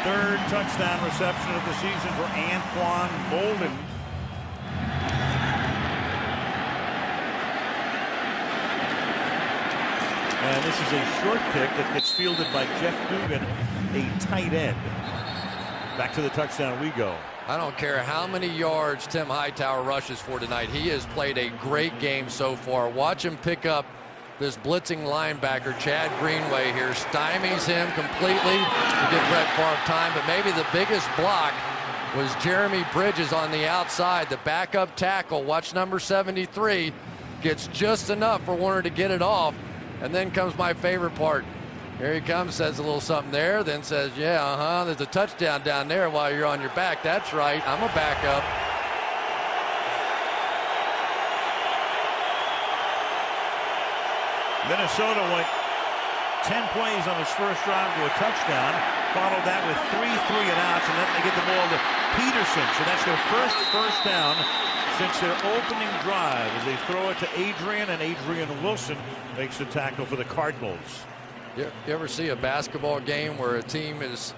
Third touchdown reception of the season for Anquan Bolden. And this is a short kick that gets fielded by Jeff Dugan, a tight end. Back to the touchdown we go. I don't care how many yards Tim Hightower rushes for tonight. He has played a great game so far. Watch him pick up this blitzing linebacker, Chad Greenway here, stymies him completely to give Brett Favre time. But maybe the biggest block was Jeremy Bridges on the outside, the backup tackle. Watch number 73, gets just enough for Warner to get it off. And then comes my favorite part. Here he comes, says a little something there, then says, yeah, there's a touchdown down there while you're on your back. That's right, I'm a backup. Minnesota went 10 plays on his first drive to a touchdown, followed that with 3 3-and-outs, and then they get the ball to Peterson. So that's their first down since their opening drive as they throw it to Adrian, and Adrian Wilson makes the tackle for the Cardinals. You ever see a basketball game where a team is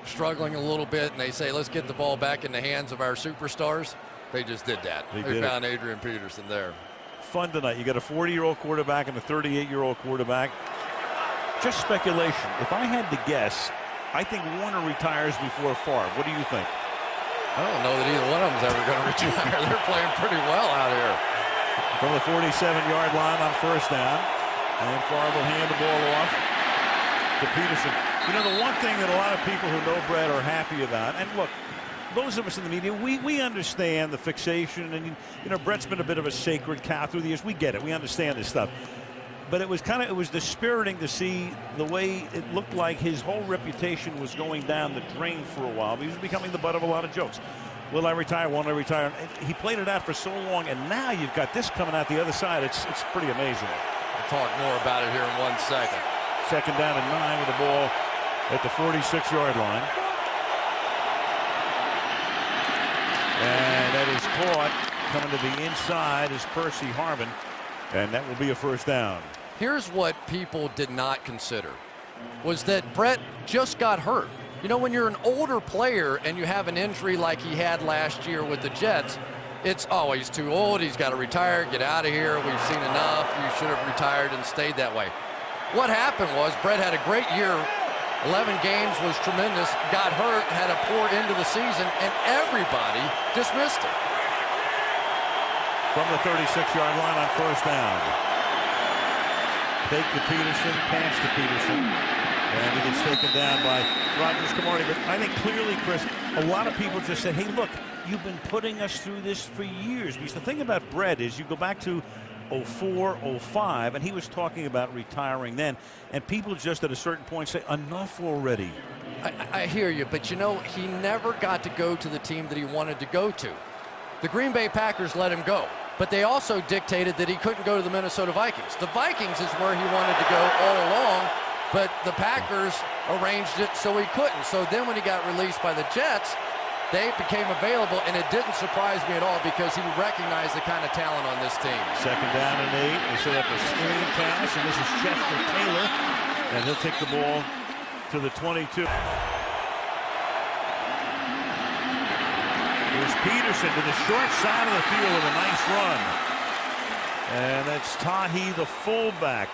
struggling a little bit and they say, let's get the ball back in the hands of our superstars? They just did that. They found Adrian Peterson there. Fun tonight. You got a 40-year-old quarterback and a 38-year-old quarterback. Just speculation. If I had to guess, I think Warner retires before Favre. What do you think? I don't know that either one of them's ever going to retire. They're playing pretty well out here. From the 47-yard line on first down. And Favre will hand the ball off to Peterson. You know, the one thing that a lot of people who know Brett are happy about, and look, those of us in the media, we understand the fixation, and you know, Brett's been a bit of a sacred cow through the years. We get it. We understand this stuff. But it was dispiriting to see the way it looked like his whole reputation was going down the drain for a while. He was becoming the butt of a lot of jokes. Will I retire? Won't I retire? He played it out for so long, and now you've got this coming out the other side. It's pretty amazing. We'll talk more about it here in 1 second. Second down and 9 with the ball at the 46-yard line. And that is caught. Coming to the inside is Percy Harvin, and that will be a first down. Here's what people did not consider, was that Brett just got hurt. You know, when you're an older player and you have an injury like he had last year with the Jets, it's, oh, he's too old, he's got to retire, get out of here, we've seen enough, you should have retired and stayed that way. What happened was Brett had a great year, 11 games, was tremendous, got hurt, had a poor end of the season, and everybody dismissed him. From the 36-yard line on first down. Fake to Peterson, pass to Peterson, and he gets taken down by Rogers Camardi. But I think clearly, Chris, a lot of people just said, hey, look, you've been putting us through this for years. Because the thing about Brett is you go back to 04, 05, and he was talking about retiring then, and people just at a certain point say, enough already. I hear you, but you know, he never got to go to the team that he wanted to go to. The Green Bay Packers let him go, but they also dictated that he couldn't go to the Minnesota Vikings. The Vikings is where he wanted to go all along, but the Packers arranged it so he couldn't. So then when he got released by the Jets, they became available, and it didn't surprise me at all because he recognized the kind of talent on this team. Second down and 8. They set up a screen pass, and this is Chester Taylor, and he'll take the ball to the 22. Here's Peterson to the short side of the field with a nice run. And that's Tahi, the fullback,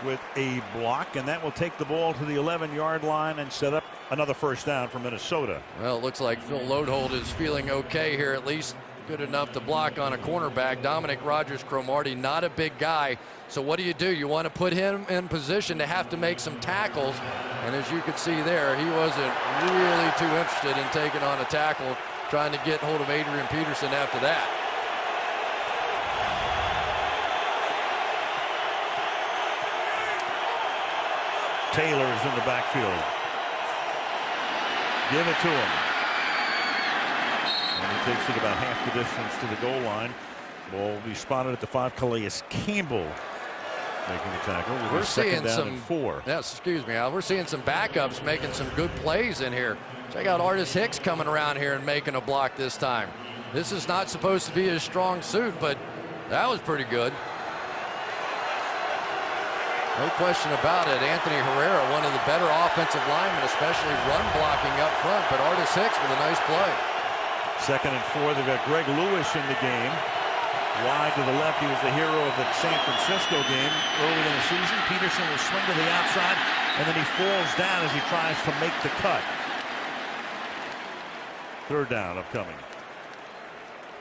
with a block, and that will take the ball to the 11-yard line and set up another first down for Minnesota. Well, it looks like Phil Lodeholt is feeling okay here, at least good enough to block on a cornerback. Dominic Rodgers-Cromartie, not a big guy. So what do? You want to put him in position to have to make some tackles. And as you could see there, he wasn't really too interested in taking on a tackle, trying to get hold of Adrian Peterson after that. Taylor's in the backfield. Give it to him. And he takes it about half the distance to the goal line. Ball will be spotted at the 5. Calais Campbell making the tackle. We're seeing some 4. Yes, excuse me, Al. We're seeing some backups making some good plays in here. Check out Artis Hicks coming around here and making a block this time. This is not supposed to be his strong suit, but that was pretty good. No question about it. Anthony Herrera, one of the better offensive linemen, especially run blocking up front, but Artis Hicks with a nice play. 2nd and 4. They've got Greg Lewis in the game. Wide to the left. He was the hero of the San Francisco game early in the season. Peterson will swing to the outside, and then he falls down as he tries to make the cut. 3rd down upcoming.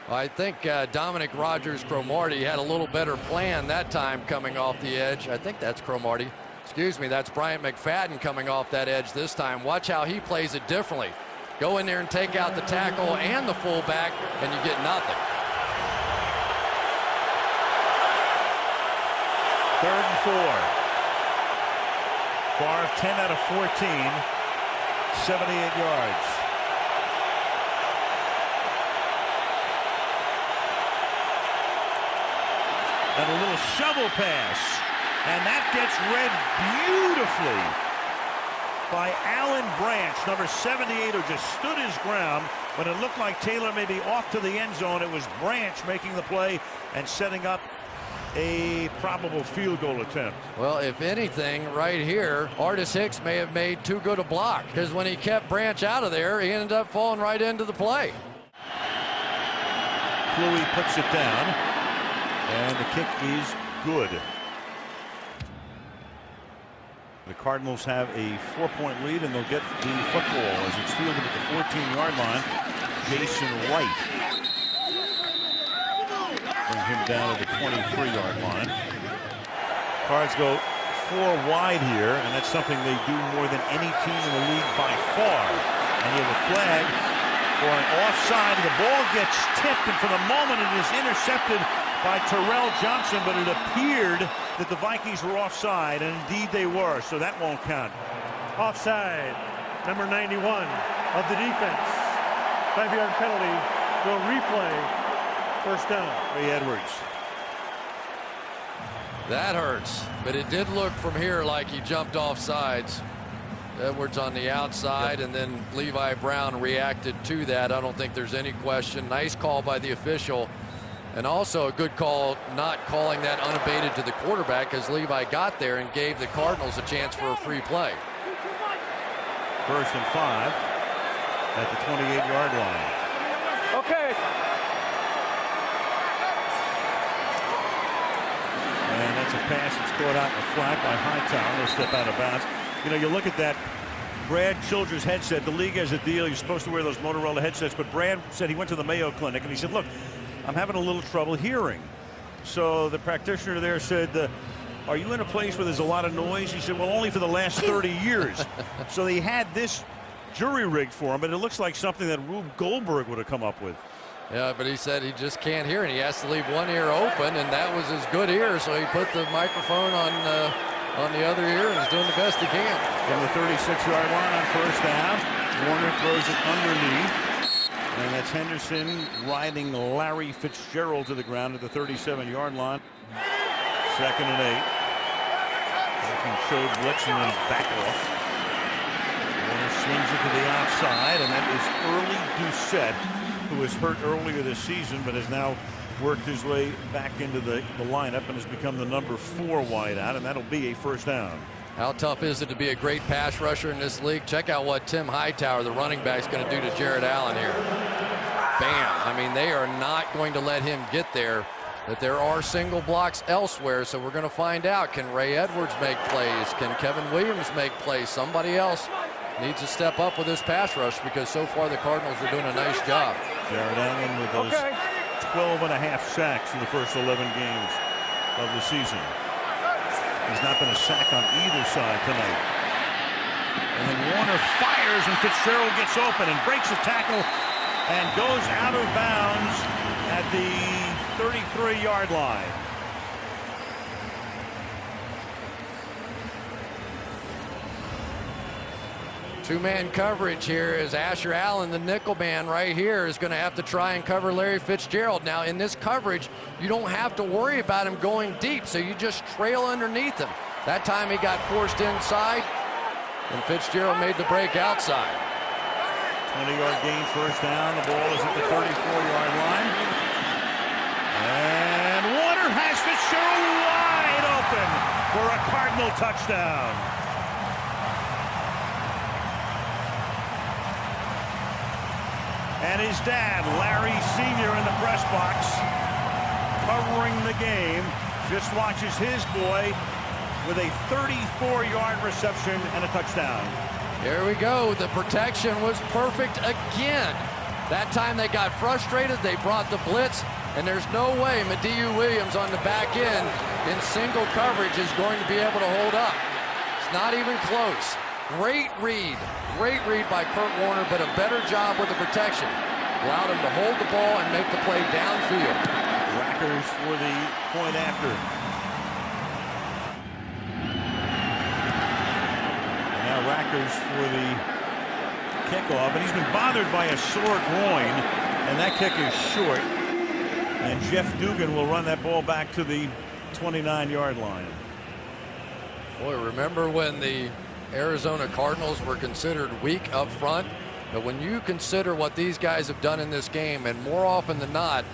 I think Dominic Rodgers-Cromartie had a little better plan that time coming off the edge. I think that's Cromartie. Excuse me, that's Bryant McFadden coming off that edge this time. Watch how he plays it differently. Go in there and take out the tackle and the fullback, and you get nothing. 3rd and 4. Favre 10 out of 14, 78 yards. And a little shovel pass, and that gets read beautifully by Alan Branch, number 78, who just stood his ground when it looked like Taylor may be off to the end zone. It was Branch making the play and setting up a probable field goal attempt. Well, if anything, right here, Artis Hicks may have made too good a block, because when he kept Branch out of there, he ended up falling right into the play. Cluey puts it down, and the kick is good. The Cardinals have a 4-point lead, and they'll get the football as it's fielded at the 14-yard line. Jason Wright. Bring him down to the 23-yard line. Cards go 4 wide here, and that's something they do more than any team in the league by far. And you have a flag for an offside. The ball gets tipped, and for the moment it is intercepted by Terrell Johnson, but it appeared that the Vikings were offside, and indeed they were, so that won't count. Offside, number 91 of the defense. 5-yard penalty, will replay, 1st down. Ray Edwards. That hurts, but it did look from here like he jumped off sides. Edwards on the outside, and then Levi Brown reacted to that. I don't think there's any question. Nice call by the official. And also a good call not calling that unabated to the quarterback, because Levi got there and gave the Cardinals a chance for a free play. 1st and 5 at the 28-yard line. Okay. And that's a pass that's caught out in the flat by Hightower. He'll step out of bounds. You know, you look at that Brad Childress headset. The league has a deal. You're supposed to wear those Motorola headsets, but Brad said he went to the Mayo Clinic, and he said, look, I'm having a little trouble hearing. So the practitioner there said, are you in a place where there's a lot of noise? He said, well, only for the last 30 years. So they had this jury rigged for him, but it looks like something that Rube Goldberg would have come up with. Yeah, but he said he just can't hear, and he has to leave one ear open, and that was his good ear, so he put the microphone on the other ear and is doing the best he can. From the 36-yard line on 1st down, Warner throws it underneath. And that's Henderson riding Larry Fitzgerald to the ground at the 37-yard line. 2nd and 8. Looking showed blitz and then back off. Warner swings it to the outside, and that is Early Doucette, who was hurt earlier this season but has now worked his way back into the lineup and has become the number 4 wideout, and that'll be a 1st down. How tough is it to be a great pass rusher in this league? Check out what Tim Hightower, the running back, is going to do to Jared Allen here. Bam. I mean, they are not going to let him get there. But there are single blocks elsewhere, so we're going to find out. Can Ray Edwards make plays? Can Kevin Williams make plays? Somebody else needs to step up with this pass rush, because so far the Cardinals are doing a nice job. Jared Allen with those 12.5 sacks in the first 11 games of the season. There's not been a sack on either side tonight. And then Warner fires, and Fitzgerald gets open and breaks a tackle and goes out of bounds at the 33-yard line. Two-man coverage here as Asher Allen, the nickel man right here, is going to have to try and cover Larry Fitzgerald. Now, in this coverage, you don't have to worry about him going deep, so you just trail underneath him. That time he got forced inside, and Fitzgerald made the break outside. 20-yard gain, first down. The ball is at the 34-yard line. And Warner has Fitzgerald wide open for a Cardinal touchdown. And his dad, Larry Sr., in the press box, covering the game, just watches his boy with a 34-yard reception and a touchdown. There we go. The protection was perfect again. That time they got frustrated. They brought the blitz, and there's no way Mediu Williams on the back end in single coverage is going to be able to hold up. It's not even close. Great read by Kurt Warner, but a better job with the protection. Allowed him to hold the ball and make the play downfield. Rackers for the point after. And now Rackers for the kickoff, and he's been bothered by a sore groin, and that kick is short. And Jeff Dugan will run that ball back to the 29-yard line. Boy, remember when the Arizona Cardinals were considered weak up front? But when you consider what these guys have done in this game, and more often than not,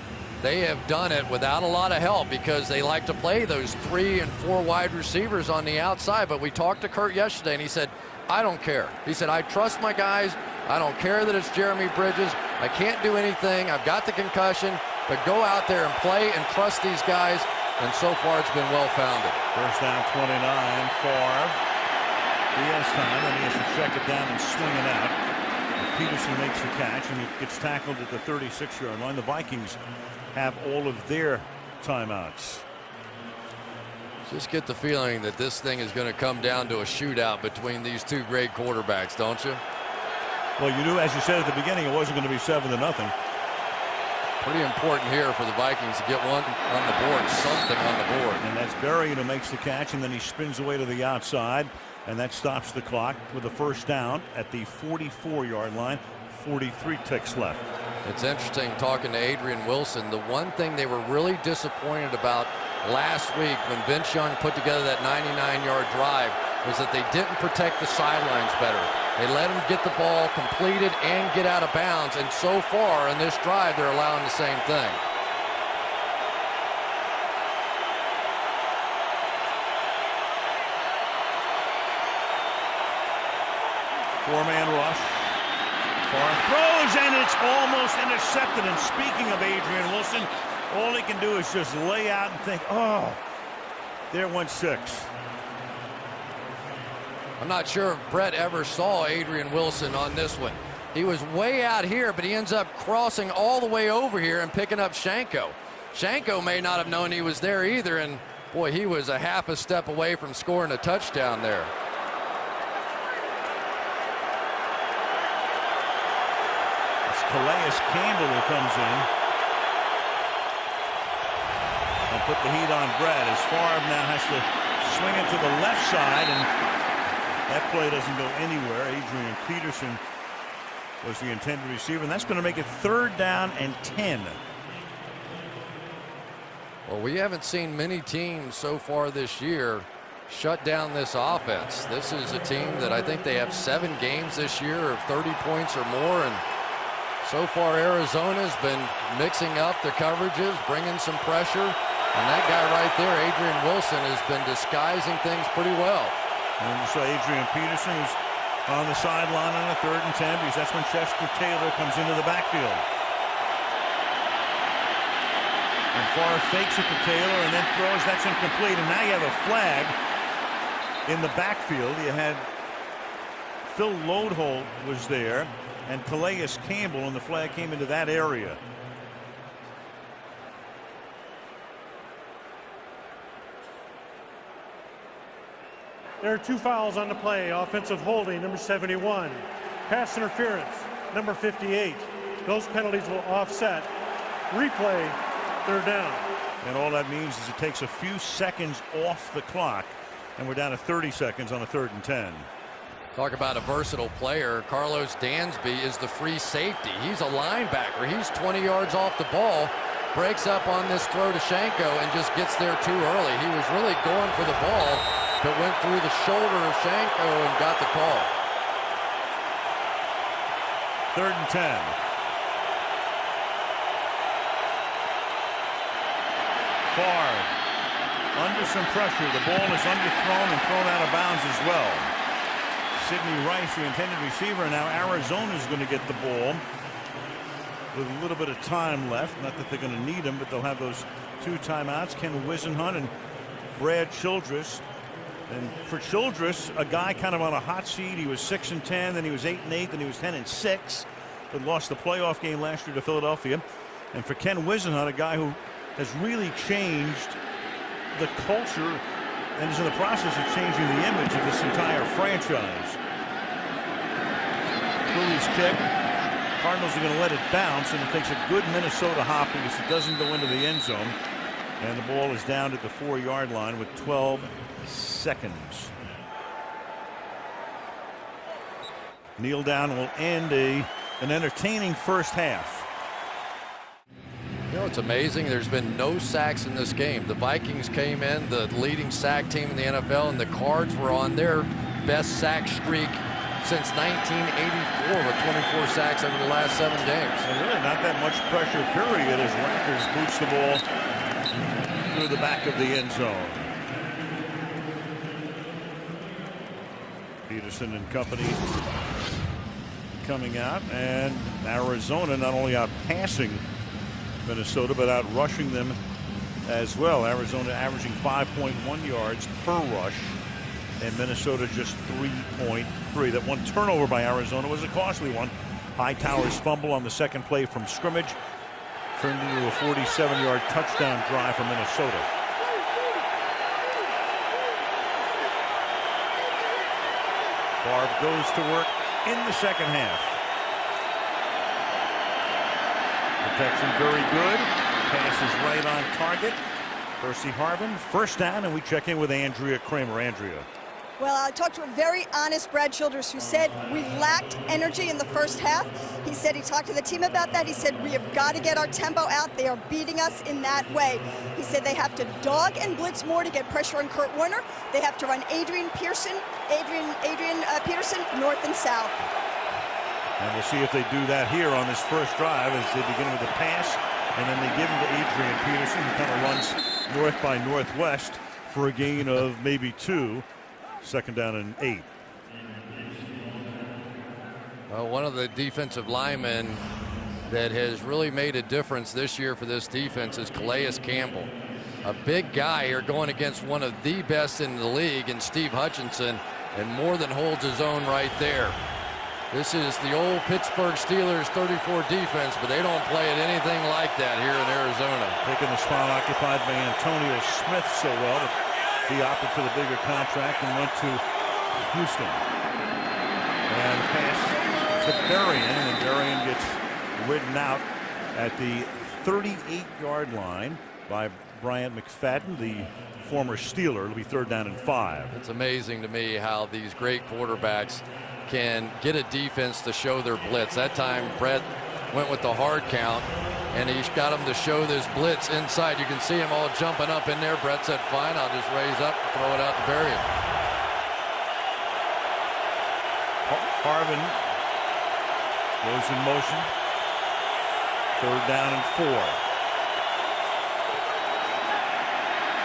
they have done it without a lot of help because they like to play those 3 and 4 wide receivers on the outside. But we talked to Kurt yesterday, and he said, I don't care. He said, I trust my guys. I don't care that it's Jeremy Bridges. I can't do anything. I've got the concussion. But go out there and play and trust these guys. And so far, it's been well-founded. First down, 29, Favre. He has time, and he has to check it down and swing it out. Peterson makes the catch, and he gets tackled at the 36-yard line. The Vikings have all of their timeouts. Just get the feeling that this thing is going to come down to a shootout between these two great quarterbacks, don't you? Well, you knew, as you said at the beginning, it wasn't going to be 7-0. Pretty important here for the Vikings to get one on the board, something on the board. And that's Berry who makes the catch, and then he spins away to the outside, and that stops the clock with a first down at the 44-yard line. 43 ticks left. It's interesting talking to Adrian Wilson. The one thing they were really disappointed about last week when Vince Young put together that 99-yard drive was that they didn't protect the sidelines better. They let him get the ball completed and get out of bounds, and so far in this drive they're allowing the same thing. Four-man rush. Favre throws, and it's almost intercepted. And speaking of Adrian Wilson, all he can do is just lay out and think, oh, there went 6. I'm not sure if Brett ever saw Adrian Wilson on this one. He was way out here, but he ends up crossing all the way over here and picking up Shanko. Shanko may not have known he was there either, and boy, he was a half a step away from scoring a touchdown there. It's Calais Campbell who comes in and put the heat on Brett as Favre now has to swing it to the left side, and that play doesn't go anywhere. Adrian Peterson was the intended receiver, and that's going to make it 3rd down and 10. Well, we haven't seen many teams so far this year shut down this offense. This is a team that I think they have 7 games this year of 30 points or more, and so far Arizona's been mixing up the coverages, bringing some pressure, and that guy right there, Adrian Wilson, has been disguising things pretty well. And you saw Adrian Peterson, who's on the sideline on a 3rd and 10, because that's when Chester Taylor comes into the backfield. And Favre fakes it to Taylor and then throws. That's incomplete. And now you have a flag in the backfield. You had Phil Lodeholt was there and Calais Campbell, and the flag came into that area. There are 2 fouls on the play. Offensive holding, number 71. Pass interference, number 58. Those penalties will offset. Replay, 3rd down. And all that means is it takes a few seconds off the clock, and we're down to 30 seconds on a 3rd and 10. Talk about a versatile player. Carlos Dansby is the free safety. He's a linebacker. He's 20 yards off the ball, breaks up on this throw to Shanko and just gets there too early. He was really going for the ball, but went through the shoulder of Shanko and got the call. 3rd and 10. Favre under some pressure. The ball is underthrown and thrown out of bounds as well. Sidney Rice, the intended receiver. Now Arizona is going to get the ball with a little bit of time left. Not that they're going to need him, but they'll have those 2 timeouts. Ken Wisenhunt and Brad Childress. And for Childress, a guy kind of on a hot seat. He was 6-10, then he was 8-8, then he was 10-6, but lost the playoff game last year to Philadelphia. And for Ken Wisenhunt, a guy who has really changed the culture and is in the process of changing the image of this entire franchise. Cooley's kick. Cardinals are going to let it bounce, and it takes a good Minnesota hop because it doesn't go into the end zone. And the ball is down at the 4-yard line with 12 seconds. Kneel down will end an entertaining first half. You know, it's amazing. There's been no sacks in this game. The Vikings came in, the leading sack team in the NFL, and the Cards were on their best sack streak since 1984 with 24 sacks over the last 7 games. And really not that much pressure, period, as Rackers boots the ball through the back of the end zone. Peterson and company coming out, and Arizona not only out passing Minnesota but out rushing them as well. Arizona averaging 5.1 yards per rush, and Minnesota just 3.3. That one turnover by Arizona was a costly one. Hightower's fumble on the second play from scrimmage turned into a 47-yard touchdown drive for Minnesota. Favre goes to work in the second half. Protection very good. Pass is right on target. Percy Harvin, 1st down, and we check in with Andrea Kramer. Andrea. Well, I talked to a very honest Brad Childress, who said we lacked energy in the first half. He said he talked to the team about that. He said we have got to get our tempo out. They are beating us in that way. He said they have to dog and blitz more to get pressure on Kurt Warner. They have to run Adrian Peterson north and south. And we'll see if they do that here on this first drive as they begin with a pass, and then they give him to Adrian Peterson, who kind of runs north by northwest for a gain of maybe 2. 2nd down and 8. Well, one of the defensive linemen that has really made a difference this year for this defense is Calais Campbell. A big guy here going against one of the best in the league in Steve Hutchinson, and more than holds his own right there. This is the old Pittsburgh Steelers 34 defense, but they don't play it anything like that here in Arizona. Taking the spot occupied by Antonio Smith so well that he opted for the bigger contract and went to Houston. And pass to Berrien, and Berrien gets ridden out at the 38-yard line by Bryant McFadden, the former Steeler. It'll be 3rd down and 5. It's amazing to me how these great quarterbacks can get a defense to show their blitz. That time Brett went with the hard count, and he's got them to show this blitz inside. You can see them all jumping up in there. Brett said, fine, I'll just raise up and throw it out to Berrien. Harvin goes in motion. 3rd down and 4.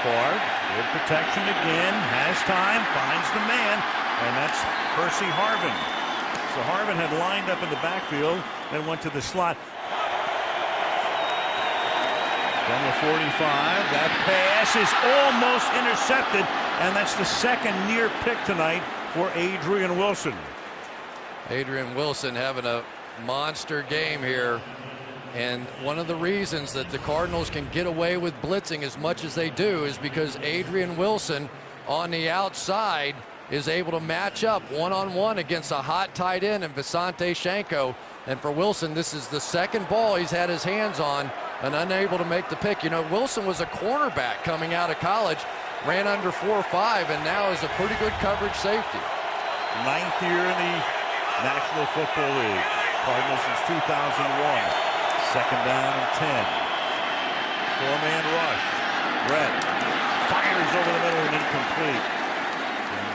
Favre, good protection again, has time, finds the man, and that's Percy Harvin. So Harvin had lined up in the backfield, then went to the slot. From the 45, that pass is almost intercepted, and that's the 2nd near pick tonight for Adrian Wilson. Adrian Wilson having a monster game here, and one of the reasons that the Cardinals can get away with blitzing as much as they do is because Adrian Wilson on the outside is able to match up one-on-one against a hot tight end in Visanthe Shenko. And for Wilson, this is the second ball he's had his hands on and unable to make the pick. You know, Wilson was a cornerback coming out of college, ran under 4.5, and now is a pretty good coverage safety. 9th year in the National Football League. Cardinals since 2001. Second down and 10. Four-man rush. Brett fires over the middle and incomplete.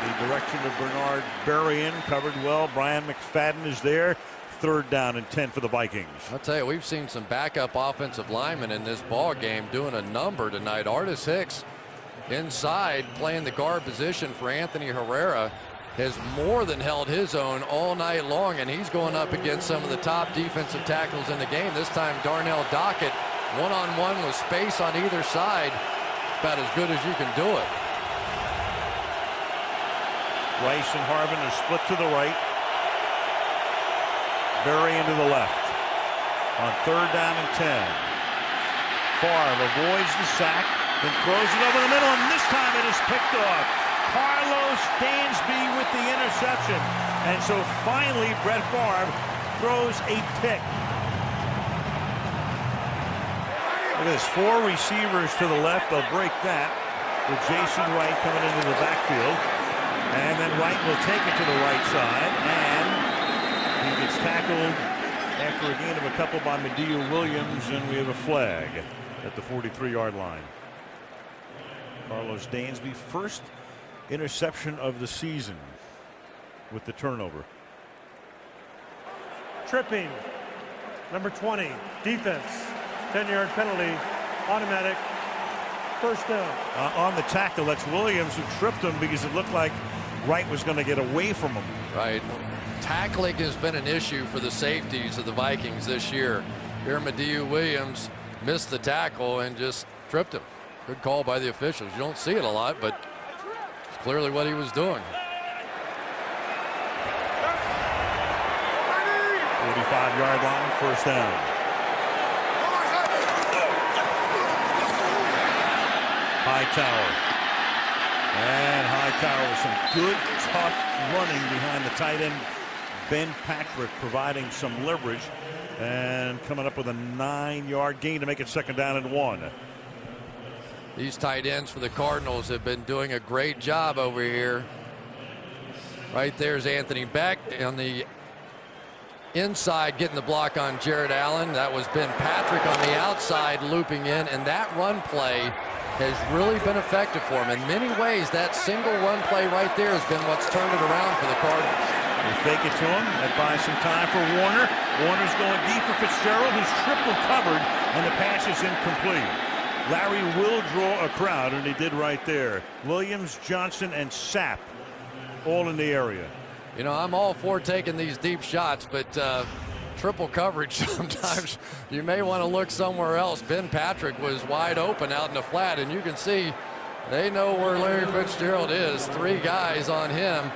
In the direction of Bernard Berrien, covered well. Brian McFadden is there. Third down and 10 for the Vikings. I'll tell you, we've seen some backup offensive linemen in this ball game doing a number tonight. Artis Hicks inside playing the guard position for Anthony Herrera has more than held his own all night long, and he's going up against some of the top defensive tackles in the game. This time Darnell Dockett one-on-one with space on either side. It's about as good as you can do it. Rice and Harvin are split to the right. Berry into the left. On third down and 10. Favre avoids the sack, then throws it over the middle, and this time it is picked off. Carlos Dansby with the interception. And so finally Brett Favre throws a pick. Look at this, 4 receivers to the left. They'll break that with Jason Wright coming into the backfield. And then Wright will take it to the right side, and he gets tackled after a gain of a couple by Mediu Williams, and we have a flag at the 43-yard line. Carlos Dansby, first interception of the season with the turnover. Tripping, number 20, defense, 10-yard penalty, automatic, first down. On the tackle, that's Williams who tripped him because it looked like Wright was going to get away from him. Right. Tackling has been an issue for the safeties of the Vikings this year. Here Mediu Williams missed the tackle and just tripped him. Good call by the officials. You don't see it a lot, but it's clearly what he was doing. 45-yard line, first down. Hightower. And Hightower with some good, tough running behind the tight end, Ben Patrick, providing some leverage and coming up with a 9-yard gain to make it second down and 1. These tight ends for the Cardinals have been doing a great job over here. Right there's Anthony Beck on the inside getting the block on Jared Allen. That was Ben Patrick on the outside looping in, and that run play has really been effective for him. In many ways, that single run play right there has been what's turned it around for the Cardinals. They fake it to him. That buys some time for Warner. Warner's going deep for Fitzgerald, who's triple covered, and the pass is incomplete. Larry will draw a crowd, and he did right there. Williams, Johnson, and Sapp all in the area. You know, I'm all for taking these deep shots, but triple coverage, sometimes you may want to look somewhere else. Ben Patrick was wide open out in the flat, and you can see they know where Larry Fitzgerald is. 3 guys on him,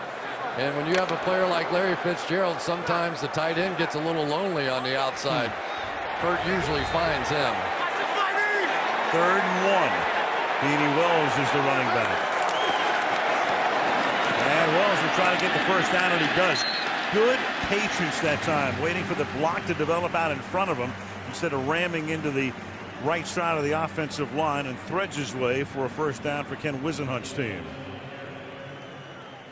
and when you have a player like Larry Fitzgerald, sometimes the tight end gets a little lonely on the outside. Kurt usually finds him. Third and 1. Beanie Wells is the running back. And Wells will try to get the first down, and he does. Good patience that time, waiting for the block to develop out in front of him instead of ramming into the right side of the offensive line, and threads his way for a first down for Ken Wisenhunt's team.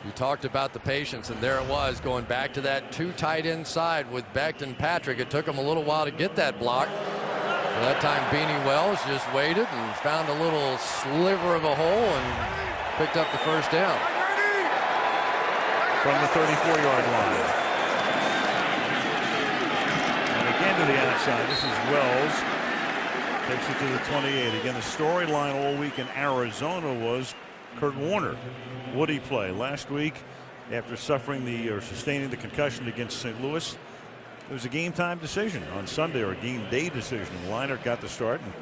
You talked about the patience, and there it was, going back to that 2 tight end side with Beck and Patrick. It took him a little while to get that block. So that time Beanie Wells just waited and found a little sliver of a hole and picked up the first down. From the 34-yard line. And again to the outside. This is Wells. Takes it to the 28. Again, the storyline all week in Arizona was Kurt Warner. Would he play? Last week, after sustaining the concussion against St. Louis, it was a game-time decision on Sunday, or a game day decision. Leinart got the start, and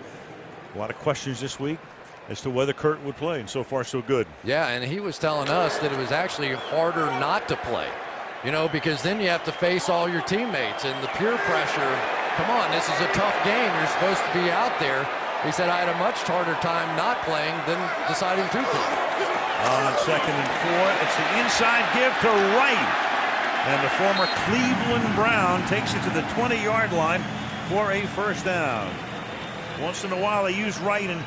a lot of questions this week as to whether Kurt would play, and so far so good. Yeah, and he was telling us that it was actually harder not to play, you know, because then you have to face all your teammates and the peer pressure. Come on, this is a tough game. You're supposed to be out there. He said, I had a much harder time not playing than deciding to play. On 2nd and 4, it's the inside give to Wright. And the former Cleveland Brown takes it to the 20-yard line for a first down. Once in a while, they use Wright in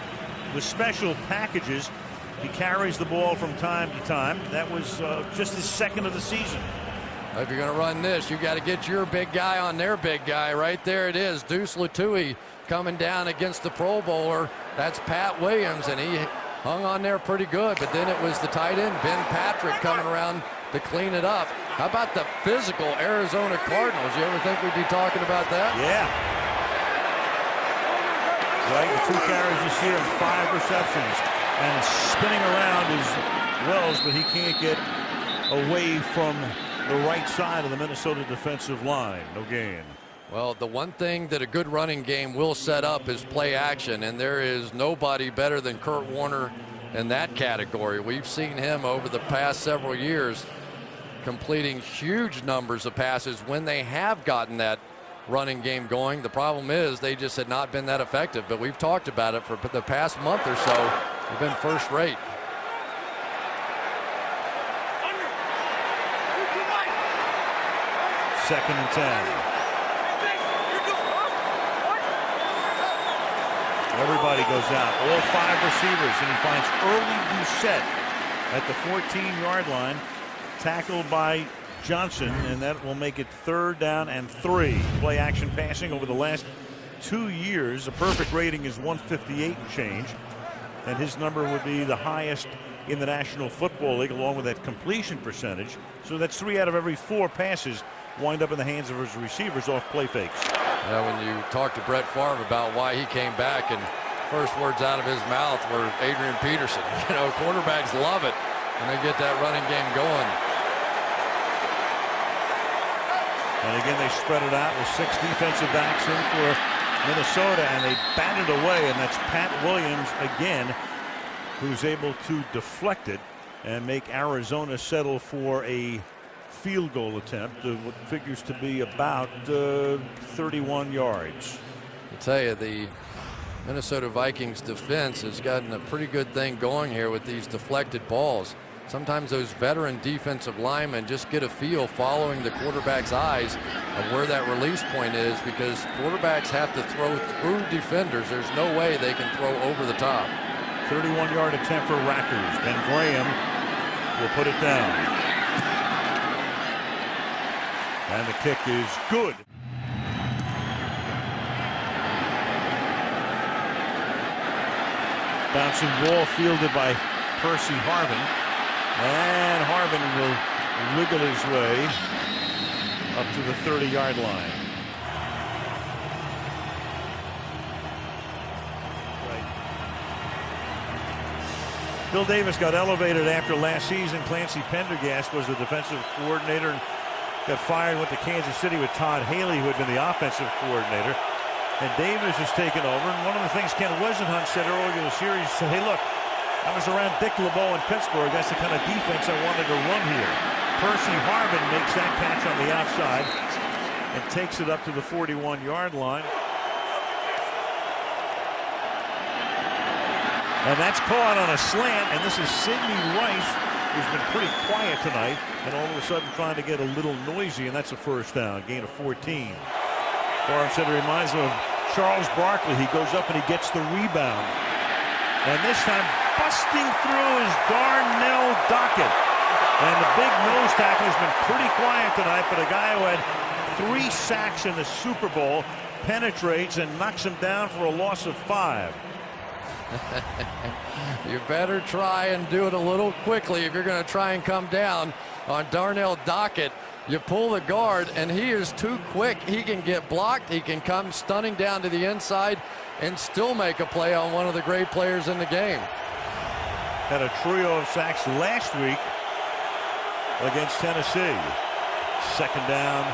with special packages. He carries the ball from time to time. That was just his 2nd of the season. If you're going to run this, you got to get your big guy on their big guy. Right there it is. Deuce Latui coming down against the Pro Bowler. That's Pat Williams, and he hung on there pretty good. But then it was the tight end, Ben Patrick, coming around to clean it up. How about the physical Arizona Cardinals? You ever think we'd be talking about that? Yeah. Right, 2 carries this year and 5 receptions. And spinning around is Wells, but he can't get away from the right side of the Minnesota defensive line. No gain. Well, the one thing that a good running game will set up is play action, and there is nobody better than Kurt Warner in that category. We've seen him over the past several years completing huge numbers of passes when they have gotten that running game going. The problem is they just had not been that effective, but we've talked about it for the past month or so. They've been first rate. Second and 10. Everybody goes out, all 5 receivers, and he finds early Doucette at the 14-yard line, tackled by Johnson, and that will make it 3rd down and 3. Play action passing over the last 2 years. A perfect rating is 158 and change, and his number would be the highest in the National Football League, along with that completion percentage. So that's 3 out of every 4 passes wind up in the hands of his receivers off play fakes. Yeah, when you talk to Brett Favre about why he came back, and first words out of his mouth were Adrian Peterson. You know, quarterbacks love it when they get that running game going. And again, they spread it out with 6 defensive backs in for Minnesota, and they bat it away, and that's Pat Williams again, who's able to deflect it and make Arizona settle for a field goal attempt of what figures to be about 31 yards. I tell you, the Minnesota Vikings defense has gotten a pretty good thing going here with these deflected balls. Sometimes those veteran defensive linemen just get a feel following the quarterback's eyes of where that release point is, because quarterbacks have to throw through defenders. There's no way they can throw over the top. 31-yard attempt for Rackers. Ben Graham will put it down. And the kick is good. Bouncing ball fielded by Percy Harvin. And Harvin will wiggle his way up to the 30-yard line. Bill Davis got elevated after last season. Clancy Pendergast was the defensive coordinator and got fired, went to Kansas City with Todd Haley, who had been the offensive coordinator. And Davis has taken over. And one of the things Ken Wisenhunt said earlier in the series, he said, hey, look, I was around Dick LeBeau in Pittsburgh. That's the kind of defense I wanted to run here. Percy Harvin makes that catch on the outside and takes it up to the 41-yard line. And that's caught on a slant, and this is Sidney Rice, who's been pretty quiet tonight, and all of a sudden trying to get a little noisy, and that's a first down, gain of 14. Favre said it reminds him of Charles Barkley. He goes up and he gets the rebound. And this time, busting through is Darnell Dockett. And the big nose tackle has been pretty quiet tonight, but a guy who had 3 sacks in the Super Bowl penetrates and knocks him down for a loss of 5. You better try and do it a little quickly if you're going to try and come down on Darnell Dockett. You pull the guard, and he is too quick. He can get blocked. He can come stunning down to the inside and still make a play on one of the great players in the game. Had a trio of sacks last week against Tennessee. 2nd down,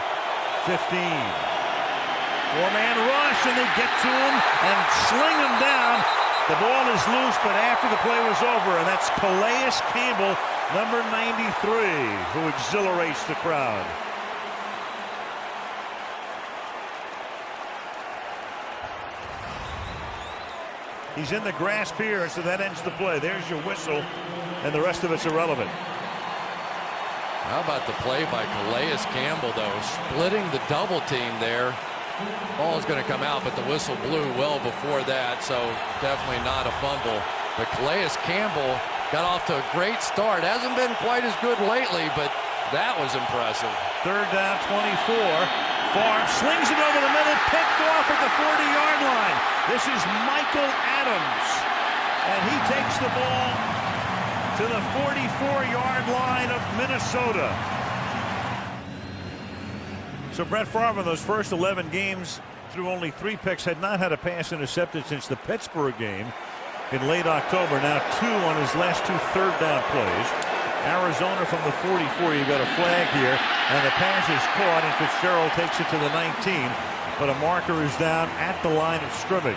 15. 4-man rush, and they get to him and sling him down. The ball is loose, but after the play was over, and that's Calais Campbell, number 93, who exhilarates the crowd. He's in the grasp here, so that ends the play. There's your whistle, and the rest of it's irrelevant. How about the play by Calais Campbell, though, splitting the double team there. Ball is going to come out, but the whistle blew well before that, so definitely not a fumble. But Calais Campbell got off to a great start. Hasn't been quite as good lately, but that was impressive. Third down, 24. Favre slings it over the middle, picked off at the 40-yard line. This is Michael Adams, and he takes the ball to the 44-yard line of Minnesota. So Brett Favre in those first 11 games through only 3 picks had not had a pass intercepted since the Pittsburgh game in late October. Now 2 on his last 2 third down plays. Arizona from the 44, you got a flag here, and the pass is caught, and Fitzgerald takes it to the 19, but a marker is down at the line of scrimmage.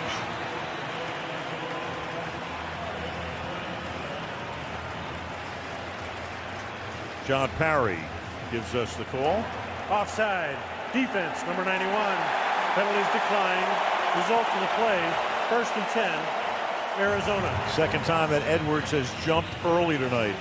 John Parry gives us the call. Offside. Defense, number 91. Penalties decline. Result of the play, 1st and 10, Arizona. Second time that Edwards has jumped early tonight.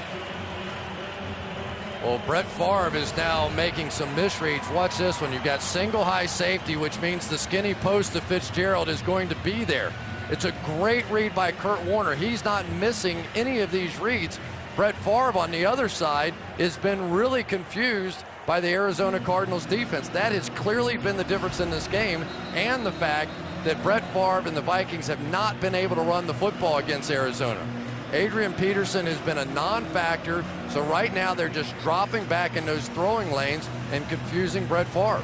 Well, Brett Favre is now making some misreads. Watch this one. You've got single high safety, which means the skinny post of Fitzgerald is going to be there. It's a great read by Kurt Warner. He's not missing any of these reads. Brett Favre on the other side has been really confused by the Arizona Cardinals defense. That has clearly been the difference in this game, and the fact that Brett Favre and the Vikings have not been able to run the football against Arizona. Adrian Peterson has been a non-factor, so right now they're just dropping back in those throwing lanes and confusing Brett Favre.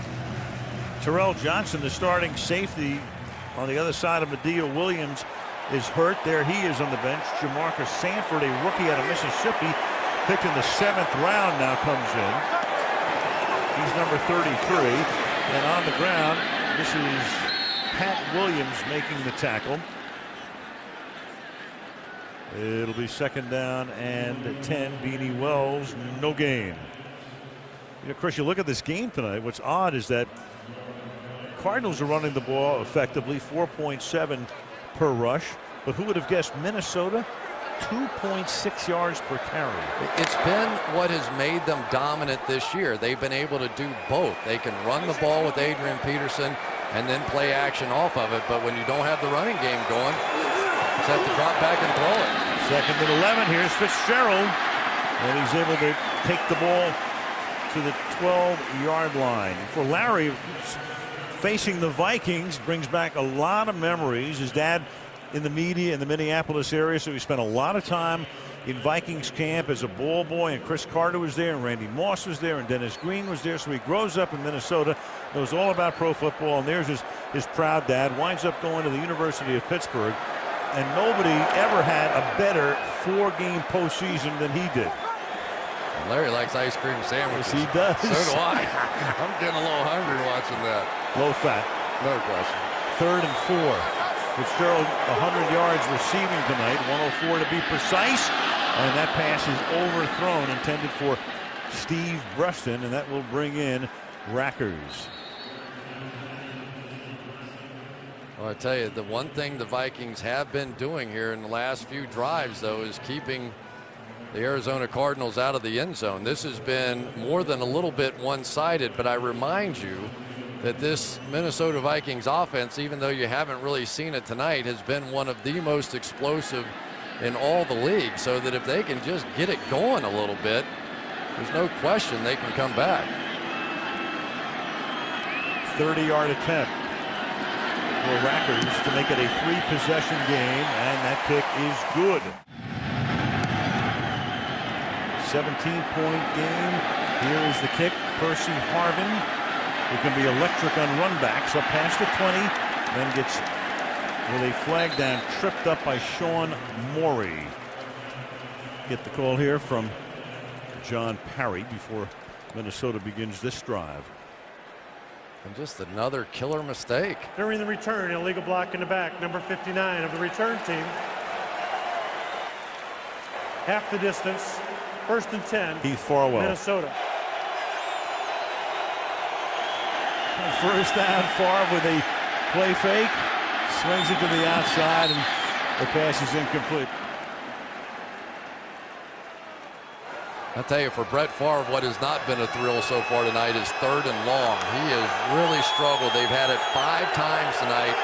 Terrell Johnson, the starting safety on the other side of Medea Williams, is hurt. There he is on the bench. Jamarcus Sanford, a rookie out of Mississippi, picked in the 7th round, now comes in. He's number 33, and on the ground, this is Pat Williams making the tackle. It'll be 2nd down and 10. Beanie Wells, no gain. You know, Chris, you look at this game tonight, what's odd is that Cardinals are running the ball effectively, 4.7 per rush, but who would have guessed Minnesota 2.6 yards per carry. It's been what has made them dominant this year. They've been able to do both. They can run the ball with Adrian Peterson and then play action off of it, but when you don't have the running game going, you just have to drop back and throw it. 2nd and 11. Here's Fitzgerald, and he's able to take the ball to the 12-yard line. For Larry, facing the Vikings brings back a lot of memories. His dad in the media in the Minneapolis area, so he spent a lot of time in Vikings camp as a ball boy, and Chris Carter was there, and Randy Moss was there, and Dennis Green was there. So he grows up in Minnesota, knows all about pro football, and there's his proud dad. Winds up going to the University of Pittsburgh, and nobody ever had a better 4-game postseason than he did. Larry likes ice cream sandwiches. Yes, he does. So do I. I'm getting a little hungry watching that. Low fat. No question. 3rd and 4. Fitzgerald 100 yards receiving tonight, 104 to be precise, and that pass is overthrown, intended for Steve Bruston, and that will bring in Rackers. Well, I tell you, the one thing the Vikings have been doing here in the last few drives, though, is keeping the Arizona Cardinals out of the end zone. This has been more than a little bit one-sided, but I remind you that this Minnesota Vikings offense, even though you haven't really seen it tonight, has been one of the most explosive in all the league, so that if they can just get it going a little bit, there's no question they can come back. 30-yard attempt for Rackers to make it a 3-possession game, and that kick is good. 17-point game. Here is the kick. Percy Harvin, who can be electric on runbacks, up past the 20, then gets with a flag down, tripped up by Sean Morey. Get the call here from John Parry before Minnesota begins this drive. And just another killer mistake. During the return, illegal block in the back, number 59 of the return team. Half the distance, 1st and 10, Heath Farwell. Minnesota. First down, Favre with a play fake, swings it to the outside, and The pass is incomplete. I'll tell you, for Brett Favre, what has not been a thrill so far tonight is 3rd and long. He has really struggled. They've had it 5 times tonight,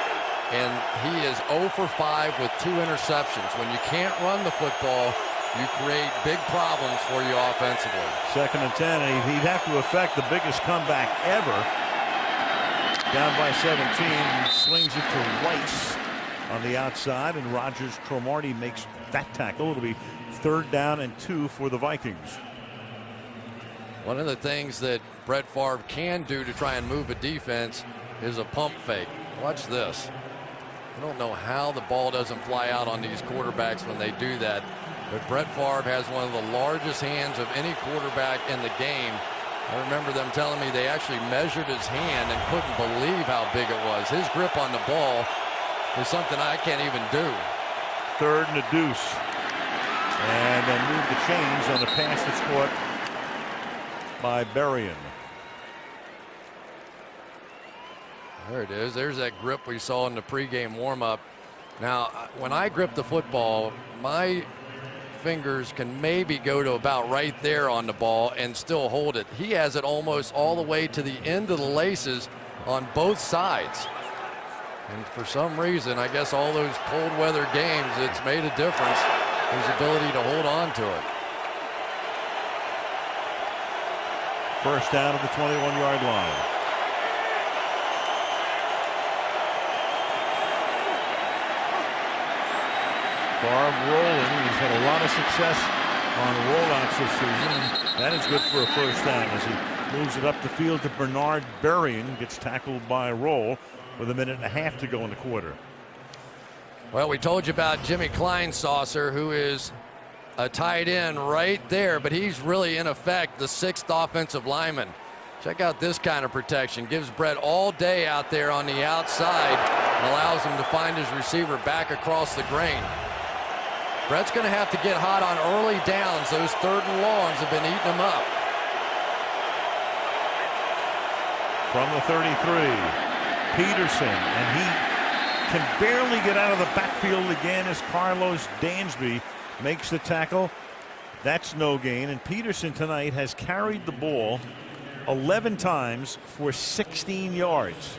and he is 0 for 5 with 2 interceptions. When you can't run the football, you create big problems for you offensively. 2nd and 10, and he'd have to affect the biggest comeback ever. Down by 17, and slings it to Rice on the outside, and Rogers Cromartie makes that tackle. It'll be 3rd down and 2 for the Vikings. One of the things that Brett Favre can do to try and move a defense is a pump fake. Watch this. I don't know how the ball doesn't fly out on these quarterbacks when they do that, but Brett Favre has one of the largest hands of any quarterback in the game. I remember them telling me they actually measured his hand and couldn't believe how big it was. His grip on the ball is something I can't even do. 3rd and a deuce. And then move the chains on the pass that's caught by Berrien. There it is. There's that grip we saw in the pregame warm-up. Now, when I grip the football, my fingers can maybe go to about right there on the ball and still hold it. He has it almost all the way to the end of the laces on both sides. And for some reason, I guess all those cold weather games, it's made a difference. His ability to hold on to it. 1st down at the 21-yard line. Favre rolling. He's had a lot of success on rollouts this season. That is good for a 1st down as he moves it up the field to Bernard Berrien. Gets tackled by Roll with 1.5 minutes to go in the quarter. Well, we told you about Jimmy Kleinsaucer, who is a tight end right there, but he's really, in effect, the 6th offensive lineman. Check out this kind of protection. Gives Brett all day out there on the outside and allows him to find his receiver back across the grain. Brett's going to have to get hot on early downs. Those 3rd and longs have been eating him up. From the 33, Peterson, and he can barely get out of the backfield again as Carlos Dansby makes the tackle. That's no gain. And Peterson tonight has carried the ball 11 times for 16 yards.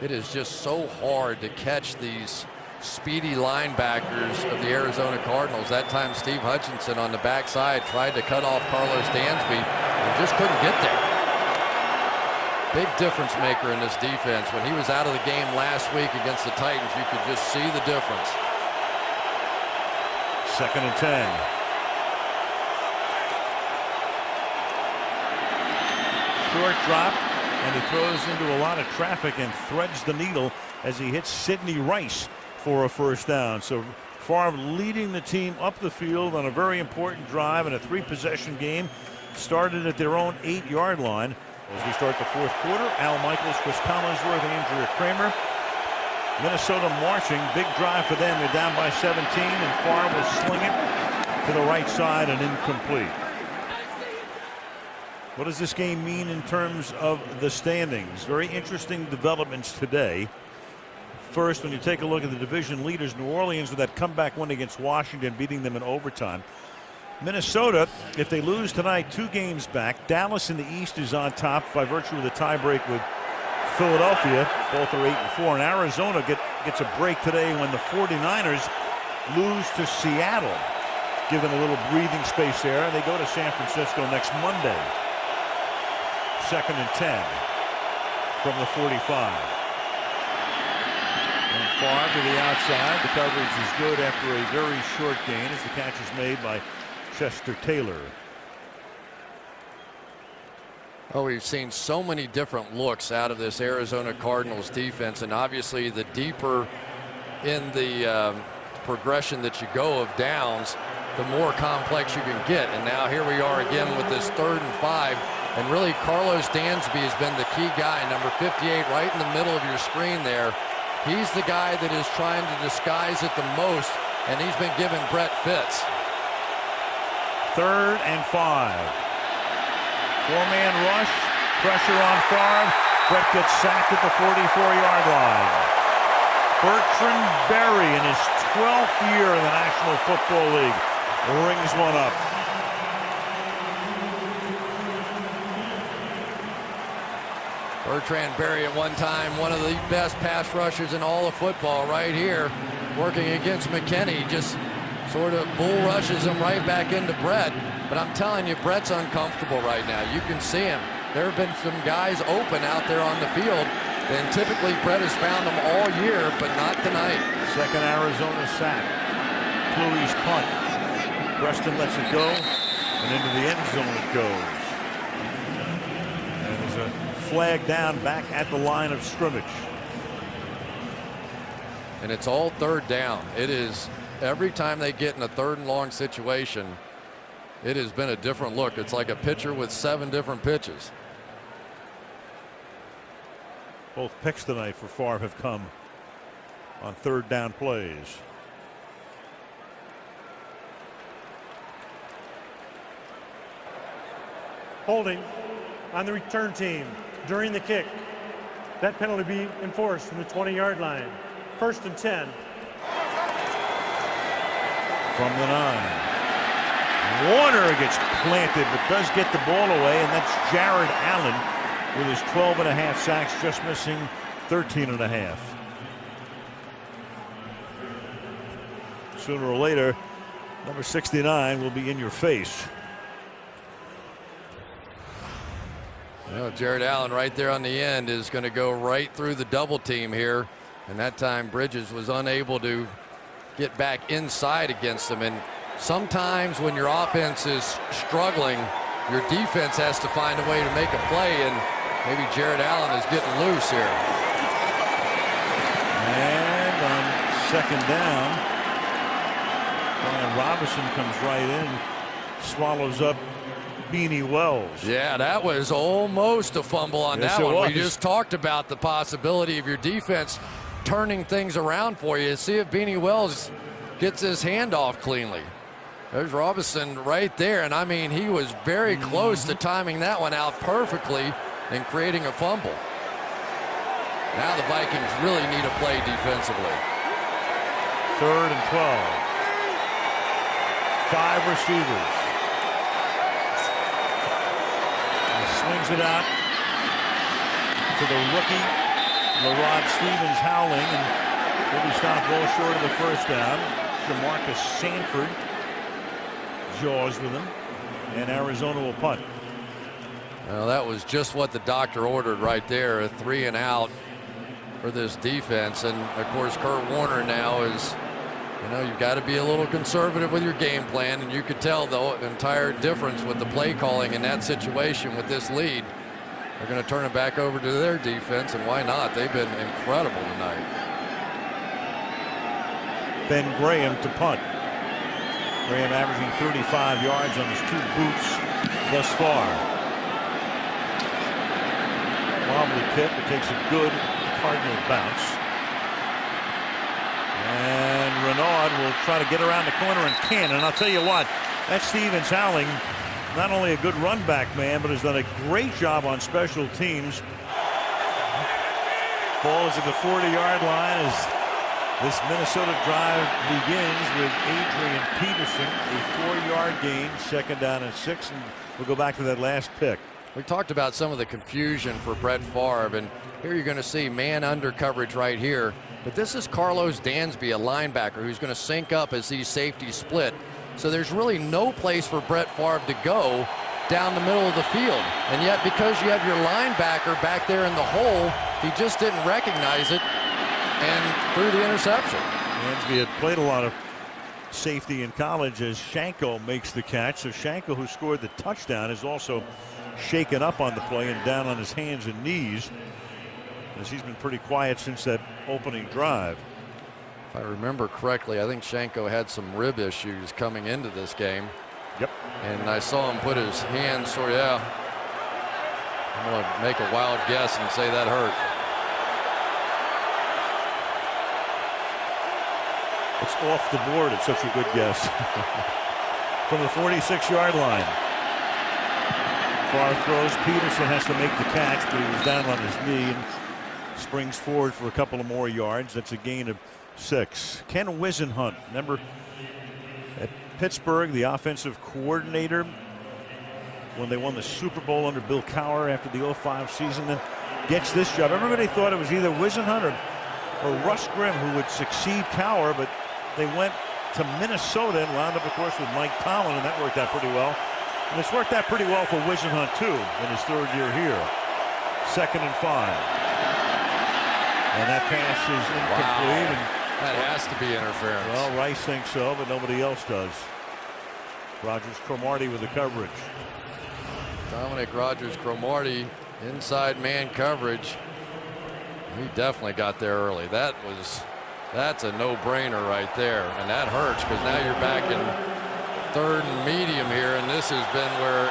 It is just so hard to catch these speedy linebackers of the Arizona Cardinals. That time Steve Hutchinson on the backside tried to cut off Carlos Dansby and just couldn't get there. Big difference maker in this defense. When he was out of the game last week against the Titans, you could just see the difference. 2nd and 10. Short drop, and he throws into a lot of traffic and threads the needle as he hits Sidney Rice for a 1st down. So Favre leading the team up the field on a very important drive in a 3-possession game. Started at their own 8-yard line. As we start the 4th quarter, Al Michaels, Chris Collinsworth, Andrea Kramer. Minnesota marching. Big drive for them. They're down by 17, and Favre will sling it to the right side and incomplete. What does this game mean in terms of the standings? Very interesting developments today. First, when you take a look at the division leaders, New Orleans with that comeback win against Washington, beating them in overtime. Minnesota, if they lose tonight, 2 games back. Dallas in the East is on top by virtue of the tiebreak with Philadelphia. Both are 8-4. And Arizona gets a break today when the 49ers lose to Seattle, giving a little breathing space there. And they go to San Francisco next Monday. 2nd and 10 from the 45. And Favre to the outside. The coverage is good after a very short gain as the catch is made by Chester Taylor. Oh, we've seen so many different looks out of this Arizona Cardinals defense, and obviously the deeper in the progression that you go of downs, the more complex you can get. And now here we are again with this 3rd and 5, and really Carlos Dansby has been the key guy, number 58, right in the middle of your screen there. He's the guy that is trying to disguise it the most, and he's been giving Brett fits. 3rd and 5. 4-man rush. Pressure on Favre. Brett gets sacked at the 44-yard line. Bertrand Berry in his 12th year in the National Football League. Rings one up. Bertrand Berry at one time, one of the best pass rushers in all of football right here, working against McKinney, just sort of bull rushes him right back into Brett. But I'm telling you, Brett's uncomfortable right now. You can see him. There have been some guys open out there on the field, and typically Brett has found them all year, but not tonight. Second Arizona sack. Cluey's punt. Preston lets it go, and into the end zone it goes. And there's a flag down back at the line of scrimmage. And it's all third down. It is every time they get in a third and long situation, it has been a different look. It's like a pitcher with 7 different pitches. Both picks tonight for Favre have come on third down plays. Holding on the return team during the kick. That penalty be enforced from the 20-yard line. 1st and 10. From the 9. Warner gets planted but does get the ball away, and that's Jared Allen with his 12.5 sacks, just missing 13.5. Sooner or later, number 69 will be in your face. You know, Jared Allen right there on the end is going to go right through the double team here, and that time Bridges was unable to get back inside against him. And sometimes when your offense is struggling, your defense has to find a way to make a play, and maybe Jared Allen is getting loose here. And on second down, Brian Robinson comes right in, swallows up Beanie Wells. Yeah, that was almost a fumble on Yes, that one. was. We just talked about the possibility of your defense turning things around for you. See if Beanie Wells gets his hand off cleanly. There's Robinson right there, and I mean, he was very close to timing that one out perfectly and creating a fumble. Now the Vikings really need a play defensively. 3rd and 12. 5 receivers. He swings it out to the rookie, LaRod Stevens, howling, and he'll be stopped well short of the first down. Jamarcus Sanford jaws with him, and Arizona will punt. Well, that was just what the doctor ordered right there, a 3 and out for this defense. And of course, Kurt Warner now is, you know, you've got to be a little conservative with your game plan, and you could tell the entire difference with the play calling in that situation with this lead. They're going to turn it back over to their defense, and why not? They've been incredible tonight. Ben Graham to punt. Graham averaging 35 yards on his 2 boots thus far. Wobbly kick, it takes a good Cardinal bounce. And Renaud will try to get around the corner and can. And I'll tell you what, that Stevens Howling, not only a good run back man, but has done a great job on special teams. Ball is at the 40-yard line as this Minnesota drive begins with Adrian Peterson, a 4-yard gain, 2nd down and 6, and we'll go back to that last pick. We talked about some of the confusion for Brett Favre, and here you're going to see man under coverage right here. But this is Carlos Dansby, a linebacker, who's going to sync up as these safeties split. So there's really no place for Brett Favre to go down the middle of the field. And yet, because you have your linebacker back there in the hole, he just didn't recognize it and threw the interception. Dansby had played a lot of safety in college as Shanko makes the catch. So Shanko, who scored the touchdown, is also shaken up on the play and down on his hands and knees, as he's been pretty quiet since that opening drive. If I remember correctly, I think Shanko had some rib issues coming into this game. Yep. And I saw him put his hands sort of, yeah. I'm going to make a wild guess and say that hurt. It's off the board. It's such a good guess. From the 46-yard line. Favre throws. Peterson has to make the catch, but he was down on his knee and springs forward for a couple of more yards. That's a gain of 6. Ken Wisenhunt, remember at Pittsburgh, the offensive coordinator when they won the Super Bowl under Bill Cowher after the 05 season, then gets this job. Everybody thought it was either Wisenhunt or Russ Grimm who would succeed Cowher, but they went to Minnesota and wound up, of course, with Mike Tomlin, and that worked out pretty well. And it's worked out pretty well for Wisenhunt, too, in his 3rd year here. 2nd and 5. And that pass is incomplete. Wow. That has to be interference. Well, Rice thinks so, but nobody else does. Rogers-Cromartie with the coverage. Dominic Rogers-Cromartie, inside man coverage. He definitely got there early. That's a no-brainer right there, and that hurts because now you're back in 3rd and medium here, and this has been where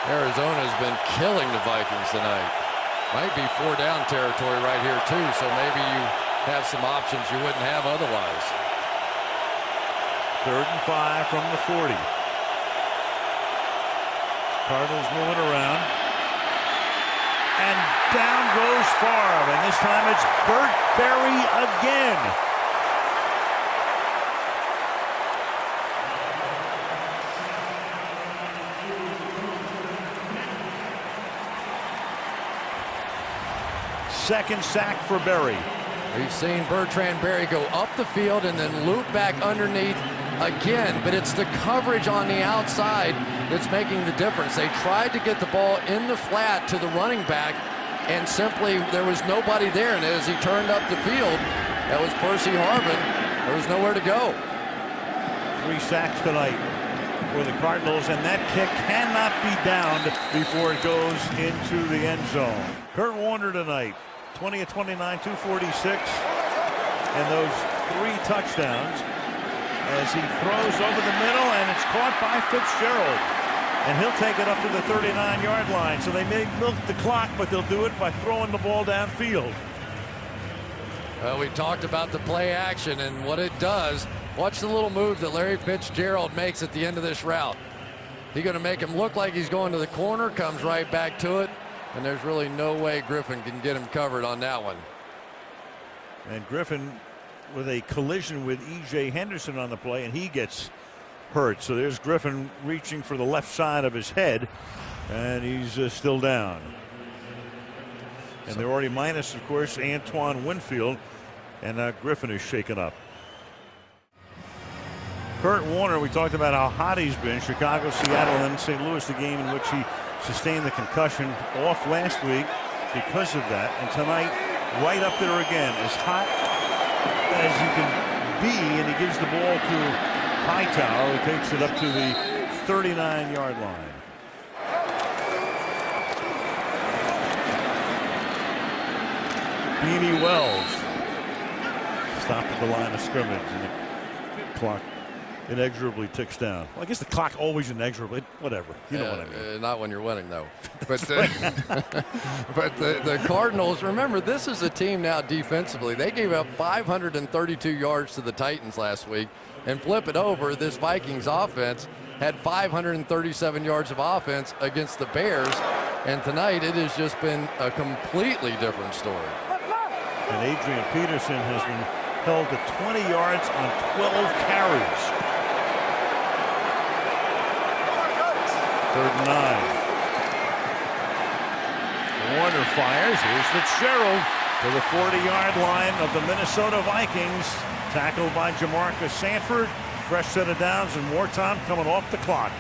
Arizona's been killing the Vikings tonight. Might be 4-down territory right here too, so maybe you have some options you wouldn't have otherwise. 3rd and 5 from the 40. Cardinals moving around. And down goes Favre, and this time it's Burt Berry again. Second sack for Berry. We've seen Bertrand Berry go up the field and then loop back underneath again, but it's the coverage on the outside that's making the difference. They tried to get the ball in the flat to the running back, and simply there was nobody there. And as he turned up the field, that was Percy Harvin. There was nowhere to go. 3 sacks tonight for the Cardinals, and that kick cannot be downed before it goes into the end zone. Kurt Warner tonight, 20 of 29, 246, and those 3 touchdowns as he throws over the middle, and it's caught by Fitzgerald. And he'll take it up to the 39-yard line. So they may milk the clock, but they'll do it by throwing the ball downfield. Well, we talked about the play action and what it does. Watch the little move that Larry Fitzgerald makes at the end of this route. He's going to make him look like he's going to the corner, comes right back to it, and there's really no way Griffin can get him covered on that one. And Griffin with a collision with E.J. Henderson on the play, and he gets hurt. So there's Griffin reaching for the left side of his head, and he's still down. And they're already minus, of course, Antoine Winfield, and Griffin is shaken up. Kurt Warner, we talked about how hot he's been. Chicago, Seattle, and St. Louis, the game in which he sustained the concussion, off last week because of that. And tonight, right up there again, as hot as you can be, and he gives the ball to Hightower, who takes it up to the 39-yard line. Beanie Wells stopped at the line of scrimmage, and the clock inexorably ticks down. Well, I guess the clock always inexorably, whatever. You know what I mean. Not when you're winning, though. But the Cardinals, remember, this is a team now defensively. They gave up 532 yards to the Titans last week. And flip it over, this Vikings offense had 537 yards of offense against the Bears. And tonight it has just been a completely different story. And Adrian Peterson has been held to 20 yards on 12 carries. 3rd and 9. Warner fires. Here's Fitzgerald to the 40-yard line of the Minnesota Vikings. Tackled by Jamarcus Sanford. Fresh set of downs and more time coming off the clock.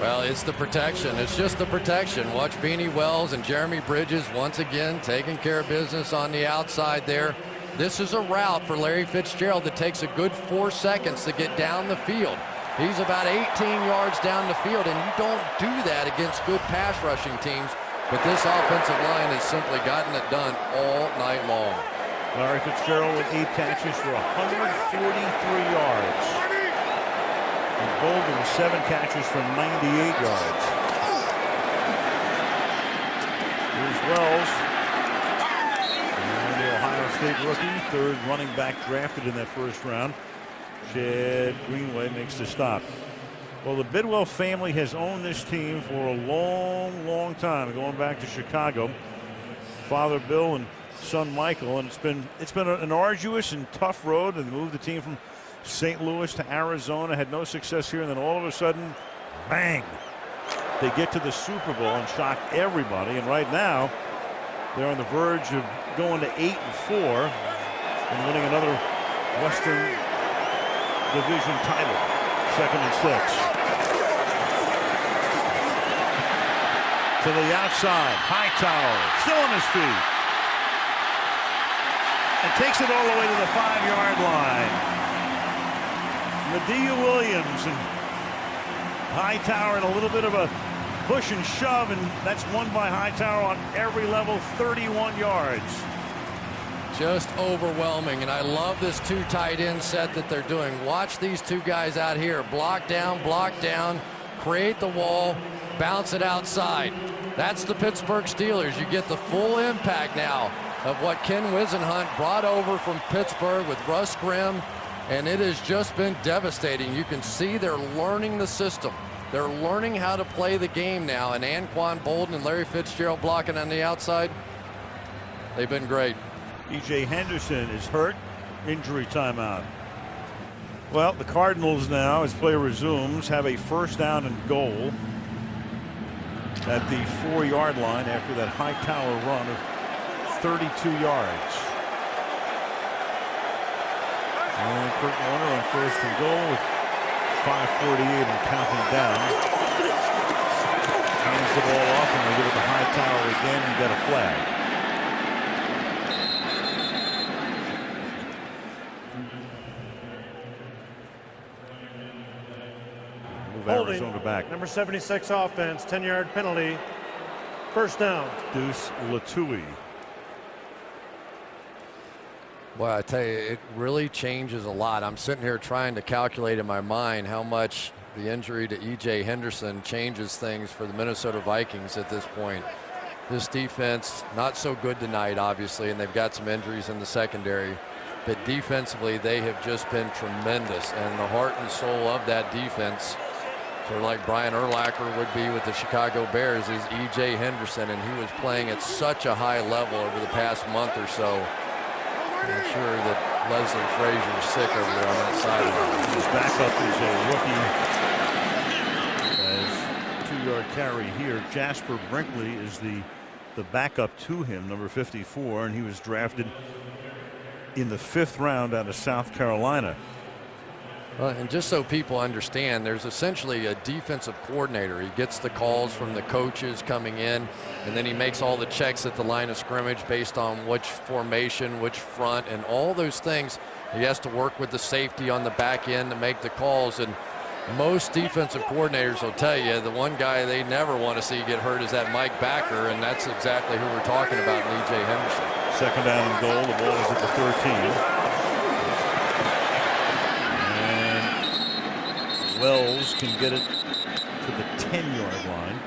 Well, it's the protection. It's just the protection. Watch Beanie Wells and Jeremy Bridges once again taking care of business on the outside there. This is a route for Larry Fitzgerald that takes a good 4 seconds to get down the field. He's about 18 yards down the field, and you don't do that against good pass rushing teams. But this offensive line has simply gotten it done all night long. Larry Fitzgerald with 8 catches for 143 yards. And Bolden 7 catches for 98 yards. Here's Wells. And the Ohio State rookie, 3rd running back drafted in that 1st round. Chad Greenway makes the stop. Well, the Bidwell family has owned this team for a long, long time, going back to Chicago. Father Bill and son Michael, and it's been an arduous and tough road, and moved the team from St. Louis to Arizona, had no success here, and then all of a sudden, bang, they get to the Super Bowl and shock everybody. And right now, they're on the verge of going to 8-4 and winning another Western Division title. 2nd and 6. To the outside, Hightower still on his feet and takes it all the way to the 5-yard line. Medea Williams and Hightower in a little bit of a push and shove, and that's won by Hightower on every level, 31 yards. Just overwhelming, and I love this 2 tight end set that they're doing. Watch these 2 guys out here. Block down, create the wall, bounce it outside. That's the Pittsburgh Steelers. You get the full impact now of what Ken Wisenhunt brought over from Pittsburgh with Russ Grimm, and it has just been devastating. You can see they're learning the system. They're learning how to play the game now, and Anquan Bolden and Larry Fitzgerald blocking on the outside. They've been great. E.J. Henderson is hurt. Injury timeout. Well, the Cardinals now, as play resumes, have a 1st down and goal at the 4-yard line after that Hightower run of 32 yards. And Kurt Warner on 1st and goal with 5:48 and counting down. Hands the ball off, and they give it to Hightower again and get a flag. Holding, Arizona back. Number 76 offense, 10-yard penalty. 1st down. Deuce Latui. Well, I tell you, it really changes a lot. I'm sitting here trying to calculate in my mind how much the injury to E.J. Henderson changes things for the Minnesota Vikings at this point. This defense, not so good tonight, obviously, and they've got some injuries in the secondary. But defensively, they have just been tremendous. And the heart and soul of that defense, sort of like Brian Urlacher would be with the Chicago Bears, is E.J. Henderson, and he was playing at such a high level over the past month or so. I'm sure that Leslie Frazier is sick over there on that sideline. His backup is a rookie. As 2-yard carry here, Jasper Brinkley is the backup to him, number 54, and he was drafted in the 5th round out of South Carolina. Well, and just so people understand, there's essentially a defensive coordinator. He gets the calls from the coaches coming in, and then he makes all the checks at the line of scrimmage based on which formation, which front, and all those things. He has to work with the safety on the back end to make the calls. And most defensive coordinators will tell you the one guy they never want to see get hurt is that Mike Backer, and that's exactly who we're talking about in E.J. Henderson. 2nd down and goal. The ball is at the 13. Wells can get it to the 10-yard line.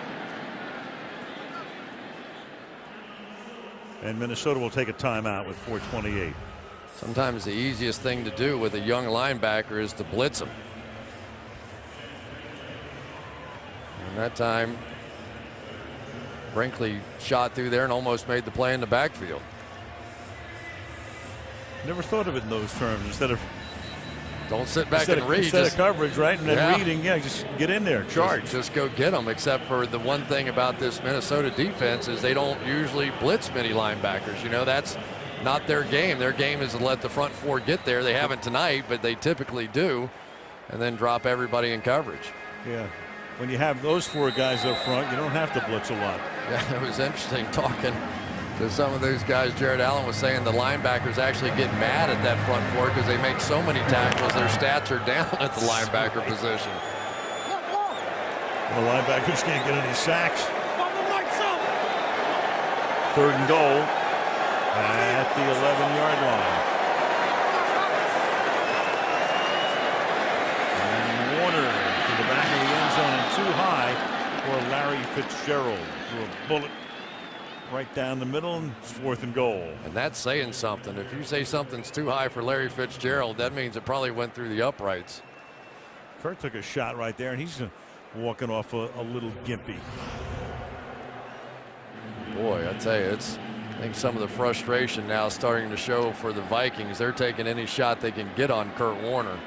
And Minnesota will take a timeout with 4:28. Sometimes the easiest thing to do with a young linebacker is to blitz him. And that time, Brinkley shot through there and almost made the play in the backfield. Never thought of it in those terms. Instead of don't sit back and read. Instead of coverage, right? And then reading, just get in there, charge. Just go get them, except for the one thing about this Minnesota defense is they don't usually blitz many linebackers. You know, that's not their game. Their game is to let the front 4 get there. They haven't tonight, but they typically do, and then drop everybody in coverage. Yeah. When you have those 4 guys up front, you don't have to blitz a lot. Yeah, it was interesting talking to some of those guys. Jared Allen was saying the linebackers actually get mad at that front 4 because they make so many tackles, their stats are down at the linebacker position. The linebackers can't get any sacks. 3rd and goal at the 11-yard line. And Warner to the back of the end zone and too high for Larry Fitzgerald. Threw a bullet right down the middle, and it's 4th and goal. And that's saying something. If you say something's too high for Larry Fitzgerald, that means it probably went through the uprights. Kurt took a shot right there, and he's walking off a little gimpy. Boy, I tell you, I think some of the frustration now starting to show for the Vikings. They're taking any shot they can get on Kurt Warner.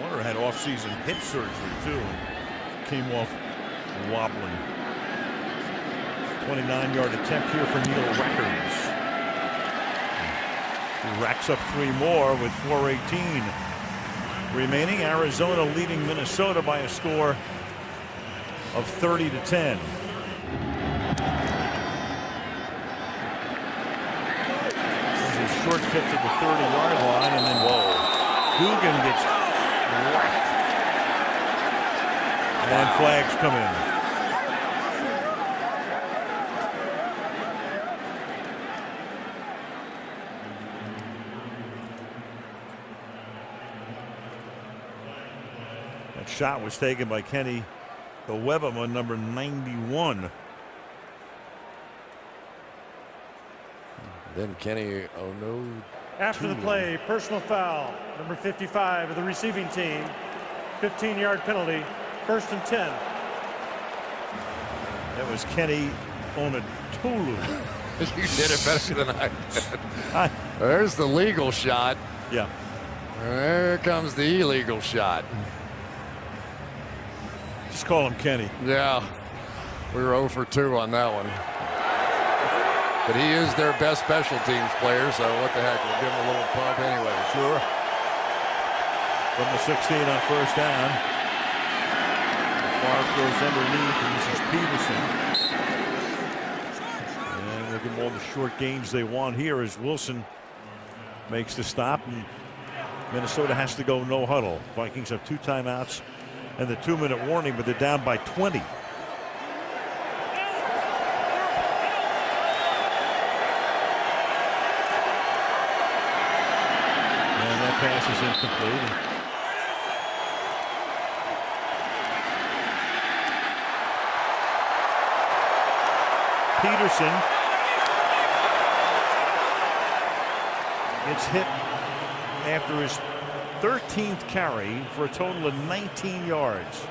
Warner had off-season hip surgery too. Came off wobbling. 29-yard attempt here for Neil Records. He racks up 3 more with 4:18 remaining. Arizona leading Minnesota by a score of 30-10. This is a short kick to the 30-yard line, and then Dugan gets whacked. And flags come in. That shot was taken by Kenny Webema, number 91. Then Kenny After the play, personal foul, number 55 of the receiving team. 15-yard penalty, 1st and 10. That was Kenny Onatolu. You did it better than I did. There's the legal shot. Yeah. There comes the illegal shot. Just call him Kenny. Yeah. We were 0 for 2 on that one. But he is their best special teams player, so what the heck, we'll give him a little pump anyway. Sure. From the 16 on 1st down. Favre throws underneath, and this is Peterson. And they'll give them all the short gains they want here as Wilson makes the stop. And Minnesota has to go no huddle. Vikings have 2 timeouts and the 2-minute warning, but they're down by 20. And that pass is incomplete. Peterson gets hit after his 13th carry for a total of 19 yards.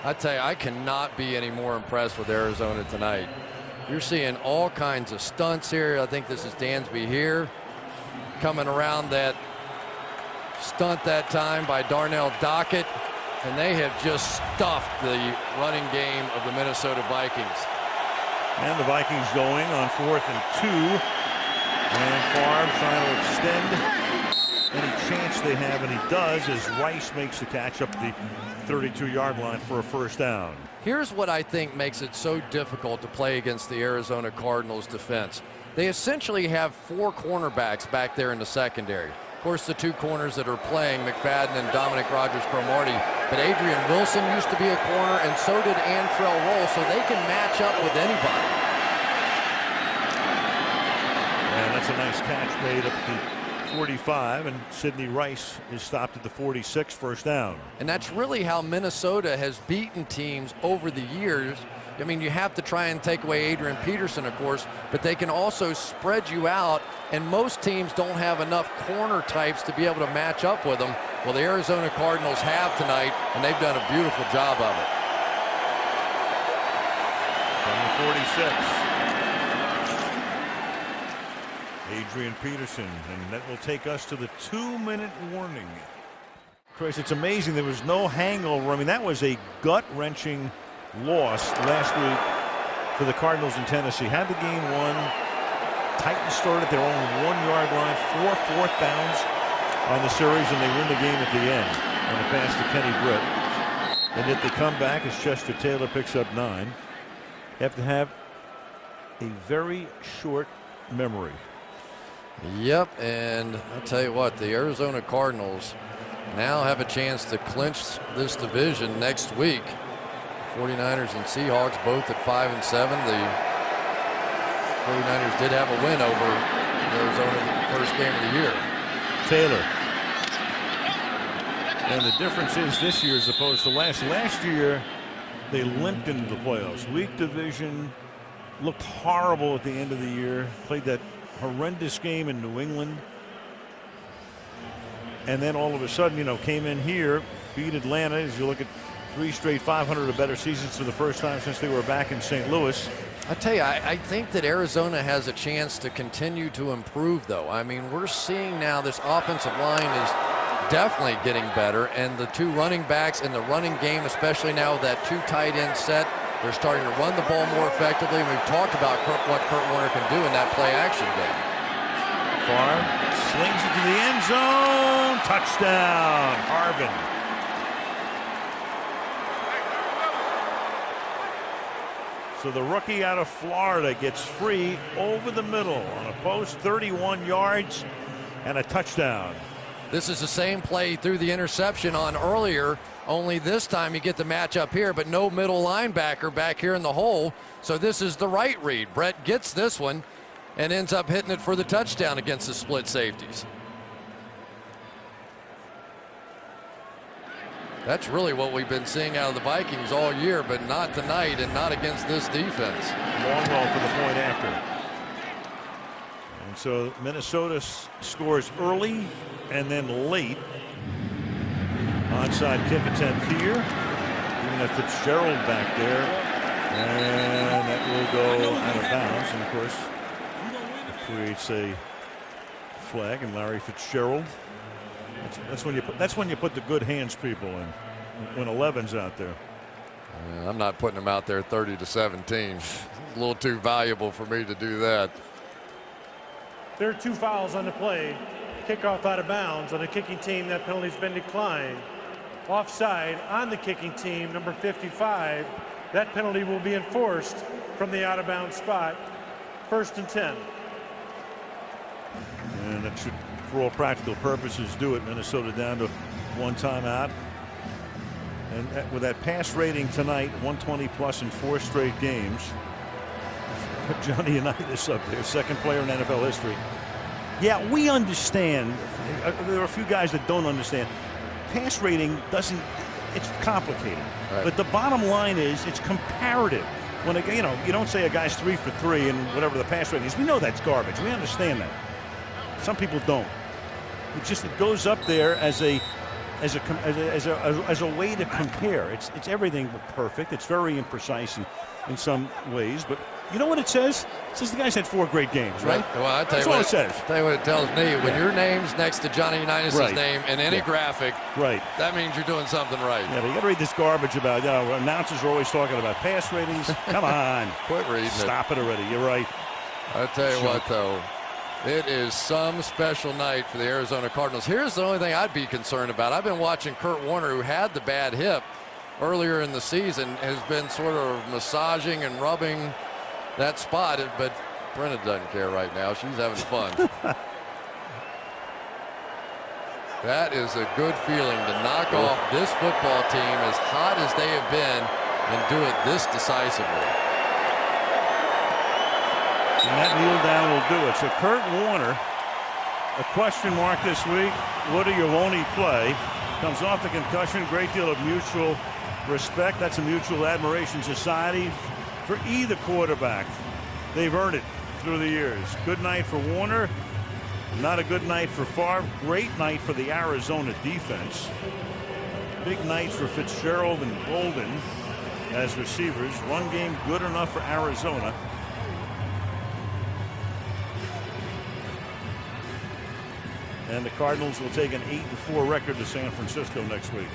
I tell you, I cannot be any more impressed with Arizona tonight. You're seeing all kinds of stunts here. I think this is Dansby here coming around that stunt that time by Darnell Dockett, and they have just stuffed the running game of the Minnesota Vikings. And the Vikings going on 4th and 2, and Favre trying to extend any chance they have, and he does as Rice makes the catch up the 32-yard line for a 1st down. Here's what I think makes it so difficult to play against the Arizona Cardinals defense. They essentially have 4 cornerbacks back there in the secondary. Of course, the 2 corners that are playing, McFadden and Dominic Rodgers-Cromartie, but Adrian Wilson used to be a corner, and so did Antrell Roll, so they can match up with anybody. And that's a nice catch made up at the 45, and Sidney Rice is stopped at the 46, 1st down. And that's really how Minnesota has beaten teams over the years. I mean, you have to try and take away Adrian Peterson, of course, but they can also spread you out, and most teams don't have enough corner types to be able to match up with them. Well, the Arizona Cardinals have tonight, and they've done a beautiful job of it. From the 46. Adrian Peterson, and that will take us to the 2-minute warning. Chris, it's amazing there was no hangover. I mean, that was a gut-wrenching loss last week for the Cardinals in Tennessee. Had the game won. Titans started at their own 1-yard line, 4 4th downs on the series, and they win the game at the end on a pass to Kenny Britt. And yet they come back as Chester Taylor picks up 9. Have to have a very short memory. Yep, and I'll tell you what, the Arizona Cardinals now have a chance to clinch this division next week. 49ers and Seahawks both at 5 and 7. The 49ers did have a win over Arizona the first game of the year. Taylor. And the difference is this year as opposed to last year, they limped into the playoffs. Weak division, looked horrible at the end of the year, played that horrendous game in New England, and then all of a sudden, you know, came in here, beat Atlanta. As you look at 3 straight 500 or better seasons for the first time since they were back in St. Louis. I tell you, I think that Arizona has a chance to continue to improve, though. I mean, we're seeing now this offensive line is definitely getting better, and the 2 running backs in the running game, especially now with that 2 tight end set, they're starting to run the ball more effectively. And we've talked about what Kurt Warner can do in that play-action game. Favre slings it to the end zone. Touchdown, Harvin. So the rookie out of Florida gets free over the middle on a post, 31 yards and a touchdown. This is the same play through the interception on earlier, only this time you get the match up here, but no middle linebacker back here in the hole. So this is the right read. Brett gets this one and ends up hitting it for the touchdown against the split safeties. That's really what we've been seeing out of the Vikings all year, but not tonight and not against this defense. Longwell for the point after. And so Minnesota scores early and then late. Onside kick attempt here. Even if Fitzgerald back there. And that will go out of bounds. And of course, it creates a flag, and Larry Fitzgerald. That's when you put the good hands people in, when 11's out there. I'm not putting them out there 30-17. A little too valuable for me to do that. There are 2 fouls on the play. Kickoff out of bounds on the kicking team. That penalty's been declined. Offside on the kicking team, number 55. That penalty will be enforced from the out of bounds spot. 1st and 10. And that should, for all practical purposes, do it. Minnesota down to 1 timeout. And with that pass rating tonight, 120 plus in 4 straight games. Johnny Unitas up there, 2nd player in NFL history. Yeah, we understand. There are a few guys that don't understand. Pass rating doesn't, it's complicated. Right. But the bottom line is it's comparative. When you don't say a guy's 3 for 3 and whatever the pass rating is. We know that's garbage. We understand that. Some people don't. It goes up there as a way to compare. It's everything but perfect. It's very imprecise in some ways, but you know what it says? It says the guy's had 4 great games, right? Well, I'll tell That's you what it says. Tell you what it tells me. When your name's next to Johnny Unitas' name in any graphic, that means you're doing something right. Yeah, but you got to read this garbage about, announcers are always talking about pass ratings. Come on. Quit reading Stop it already. You're right. I'll tell you what, though. It is some special night for the Arizona Cardinals. Here's the only thing I'd be concerned about. I've been watching Kurt Warner, who had the bad hip earlier in the season, has been sort of massaging and rubbing that spot, but Brenna doesn't care right now. She's having fun. That is a good feeling to knock off this football team as hot as they have been and do it this decisively. And that kneel down will do it. So Kurt Warner, a question mark this week. Won't he play? Comes off the concussion. Great deal of mutual respect. That's a mutual admiration society for either quarterback. They've earned it through the years. Good night for Warner. Not a good night for Favre. Great night for the Arizona defense. Big nights for Fitzgerald and Bolden as receivers. Run game good enough for Arizona. And the Cardinals will take an 8-4 record to San Francisco next week.